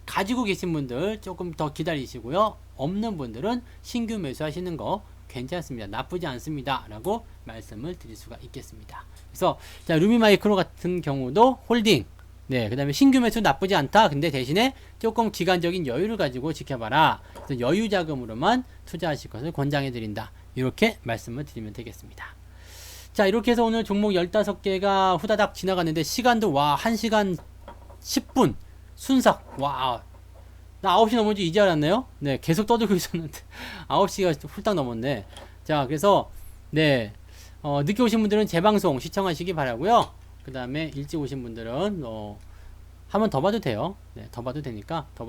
가지고 계신 분들 조금 더 기다리시고요. 없는 분들은 신규 매수하시는 거 괜찮습니다. 나쁘지 않습니다. 라고 말씀을 드릴 수가 있겠습니다. 그래서 자, 루미마이크로 같은 경우도 홀딩, 네, 그 다음에 신규 매수 나쁘지 않다. 근데 대신에 조금 기간적인 여유를 가지고 지켜봐라. 그래서 여유 자금으로만 투자하실 것을 권장해 드린다. 이렇게 말씀을 드리면 되겠습니다. 자, 이렇게 해서 오늘 종목 15개가 후다닥 지나갔는데 시간도 와 1시간 10분 순삭. 와, 나 9시 넘은지 이제 알았네요. 네, 계속 떠들고 있었는데 9시가 훌딱 넘었네. 자, 그래서 네, 늦게 오신 분들은 재방송 시청하시기 바라고요. 그 다음에 일찍 오신 분들은 한 번 더 봐도 돼요. 네, 더 봐도 되니까 더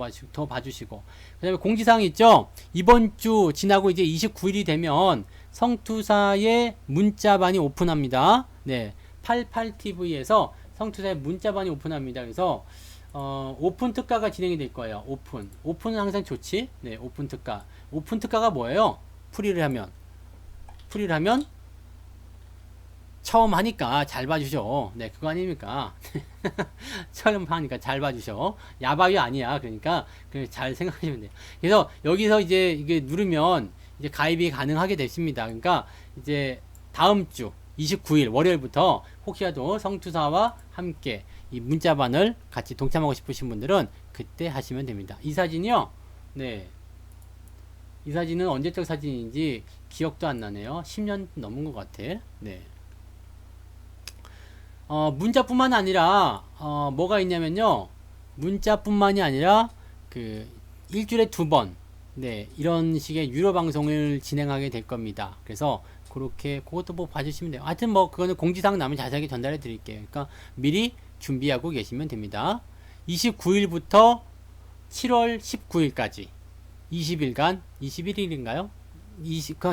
봐주시고. 그 다음에 공지사항 있죠. 이번 주 지나고 이제 29일이 되면 성투사의 문자반이 오픈합니다. 네, 88TV에서 성투사의 문자반이 오픈합니다. 그래서 오픈 특가가 진행이 될 거예요. 오픈은 항상 좋지. 네, 오픈 특가가 뭐예요? 풀이를 하면 처음 하니까 잘 봐주셔. 네, 그거 아닙니까? 처음 하니까 잘 봐주셔. 야바위 아니야. 그러니까 잘 생각하시면 돼요. 그래서 여기서 이제 이게 누르면 이제 가입이 가능하게 됐습니다. 그러니까 이제 다음 주 29일 월요일부터 혹시라도 성투사와 함께 이 문자반을 같이 동참하고 싶으신 분들은 그때 하시면 됩니다. 이 사진이요. 네. 이 사진은 언제적 사진인지 기억도 안 나네요. 10년 넘은 것 같아. 네. 문자뿐만 아니라 뭐가 있냐면요. 문자뿐만이 아니라 그 일주일에 2번 네, 이런 식의 유료 방송을 진행하게 될 겁니다. 그래서 그렇게 그것도 뭐 봐주시면 돼요. 하여튼 뭐 그거는 공지사항 나면 자세하게 전달해 드릴게요. 그러니까 미리 준비하고 계시면 됩니다. 29일부터 7월 19일까지 20일간 21일인가요?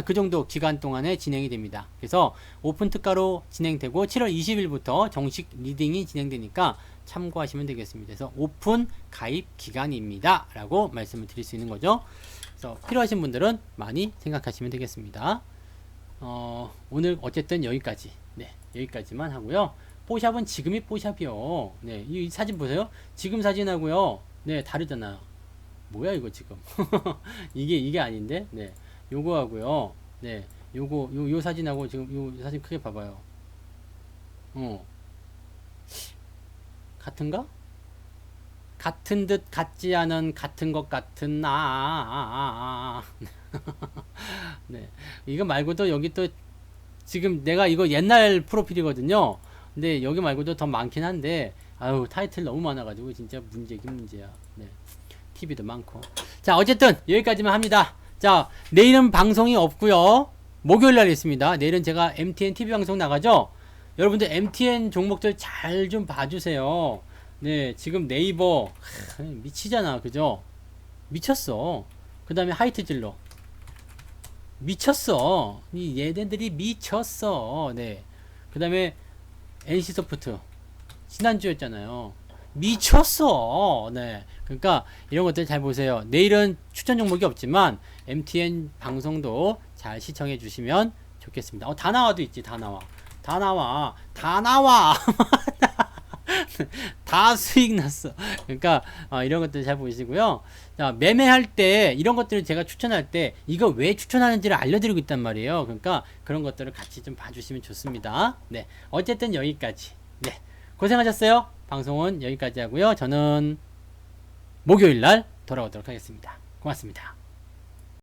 그 정도 기간 동안에 진행이 됩니다. 그래서 오픈 특가로 진행되고 7월 20일부터 정식 리딩이 진행되니까 참고하시면 되겠습니다. 그래서 오픈 가입 기간입니다. 라고 말씀을 드릴 수 있는 거죠. 그래서 필요하신 분들은 많이 생각하시면 되겠습니다. 오늘 어쨌든 여기까지. 네, 여기까지만 하고요. 뽀샵은 지금이 뽀샵이요. 네, 이 사진 보세요. 지금 사진하고요. 네, 다르잖아요. 뭐야 이거 지금. 이게 아닌데. 네. 요거 하고요. 네. 요 사진하고 지금 요 사진 크게 봐봐요. 같은가? 같은 듯 같지 않은 같은 것 같은 네. 이거 말고도 여기 또 지금 내가 이거 옛날 프로필이거든요. 근데 여기 말고도 더 많긴 한데 아유 타이틀 너무 많아가지고 진짜 문제긴 문제야. 네. TV도 많고. 자, 어쨌든 여기까지만 합니다. 자, 내일은 방송이 없고요. 목요일날 있습니다. 내일은 제가 MTN TV 방송 나가죠. 여러분들 MTN 종목들 잘 좀 봐주세요. 네, 지금 네이버 미치잖아, 그죠? 미쳤어. 그 다음에 하이트질러 미쳤어. 이 얘네들이 미쳤어. 네. 그 다음에 NC소프트 지난주였잖아요. 미쳤어. 네. 그러니까 이런 것들 잘 보세요. 내일은 추천 종목이 없지만 MTN 방송도 잘 시청해 주시면 좋겠습니다. 다나와도 있지. 다나와. 다 수익 났어. 그러니까 이런 것들 잘 보시고요. 자, 매매할 때 이런 것들을 제가 추천할 때 이거 왜 추천하는지를 알려드리고 있단 말이에요. 그러니까 그런 것들을 같이 좀 봐주시면 좋습니다. 네, 어쨌든 여기까지. 네, 고생하셨어요. 방송은 여기까지 하고요. 저는 목요일 날 돌아오도록 하겠습니다. 고맙습니다.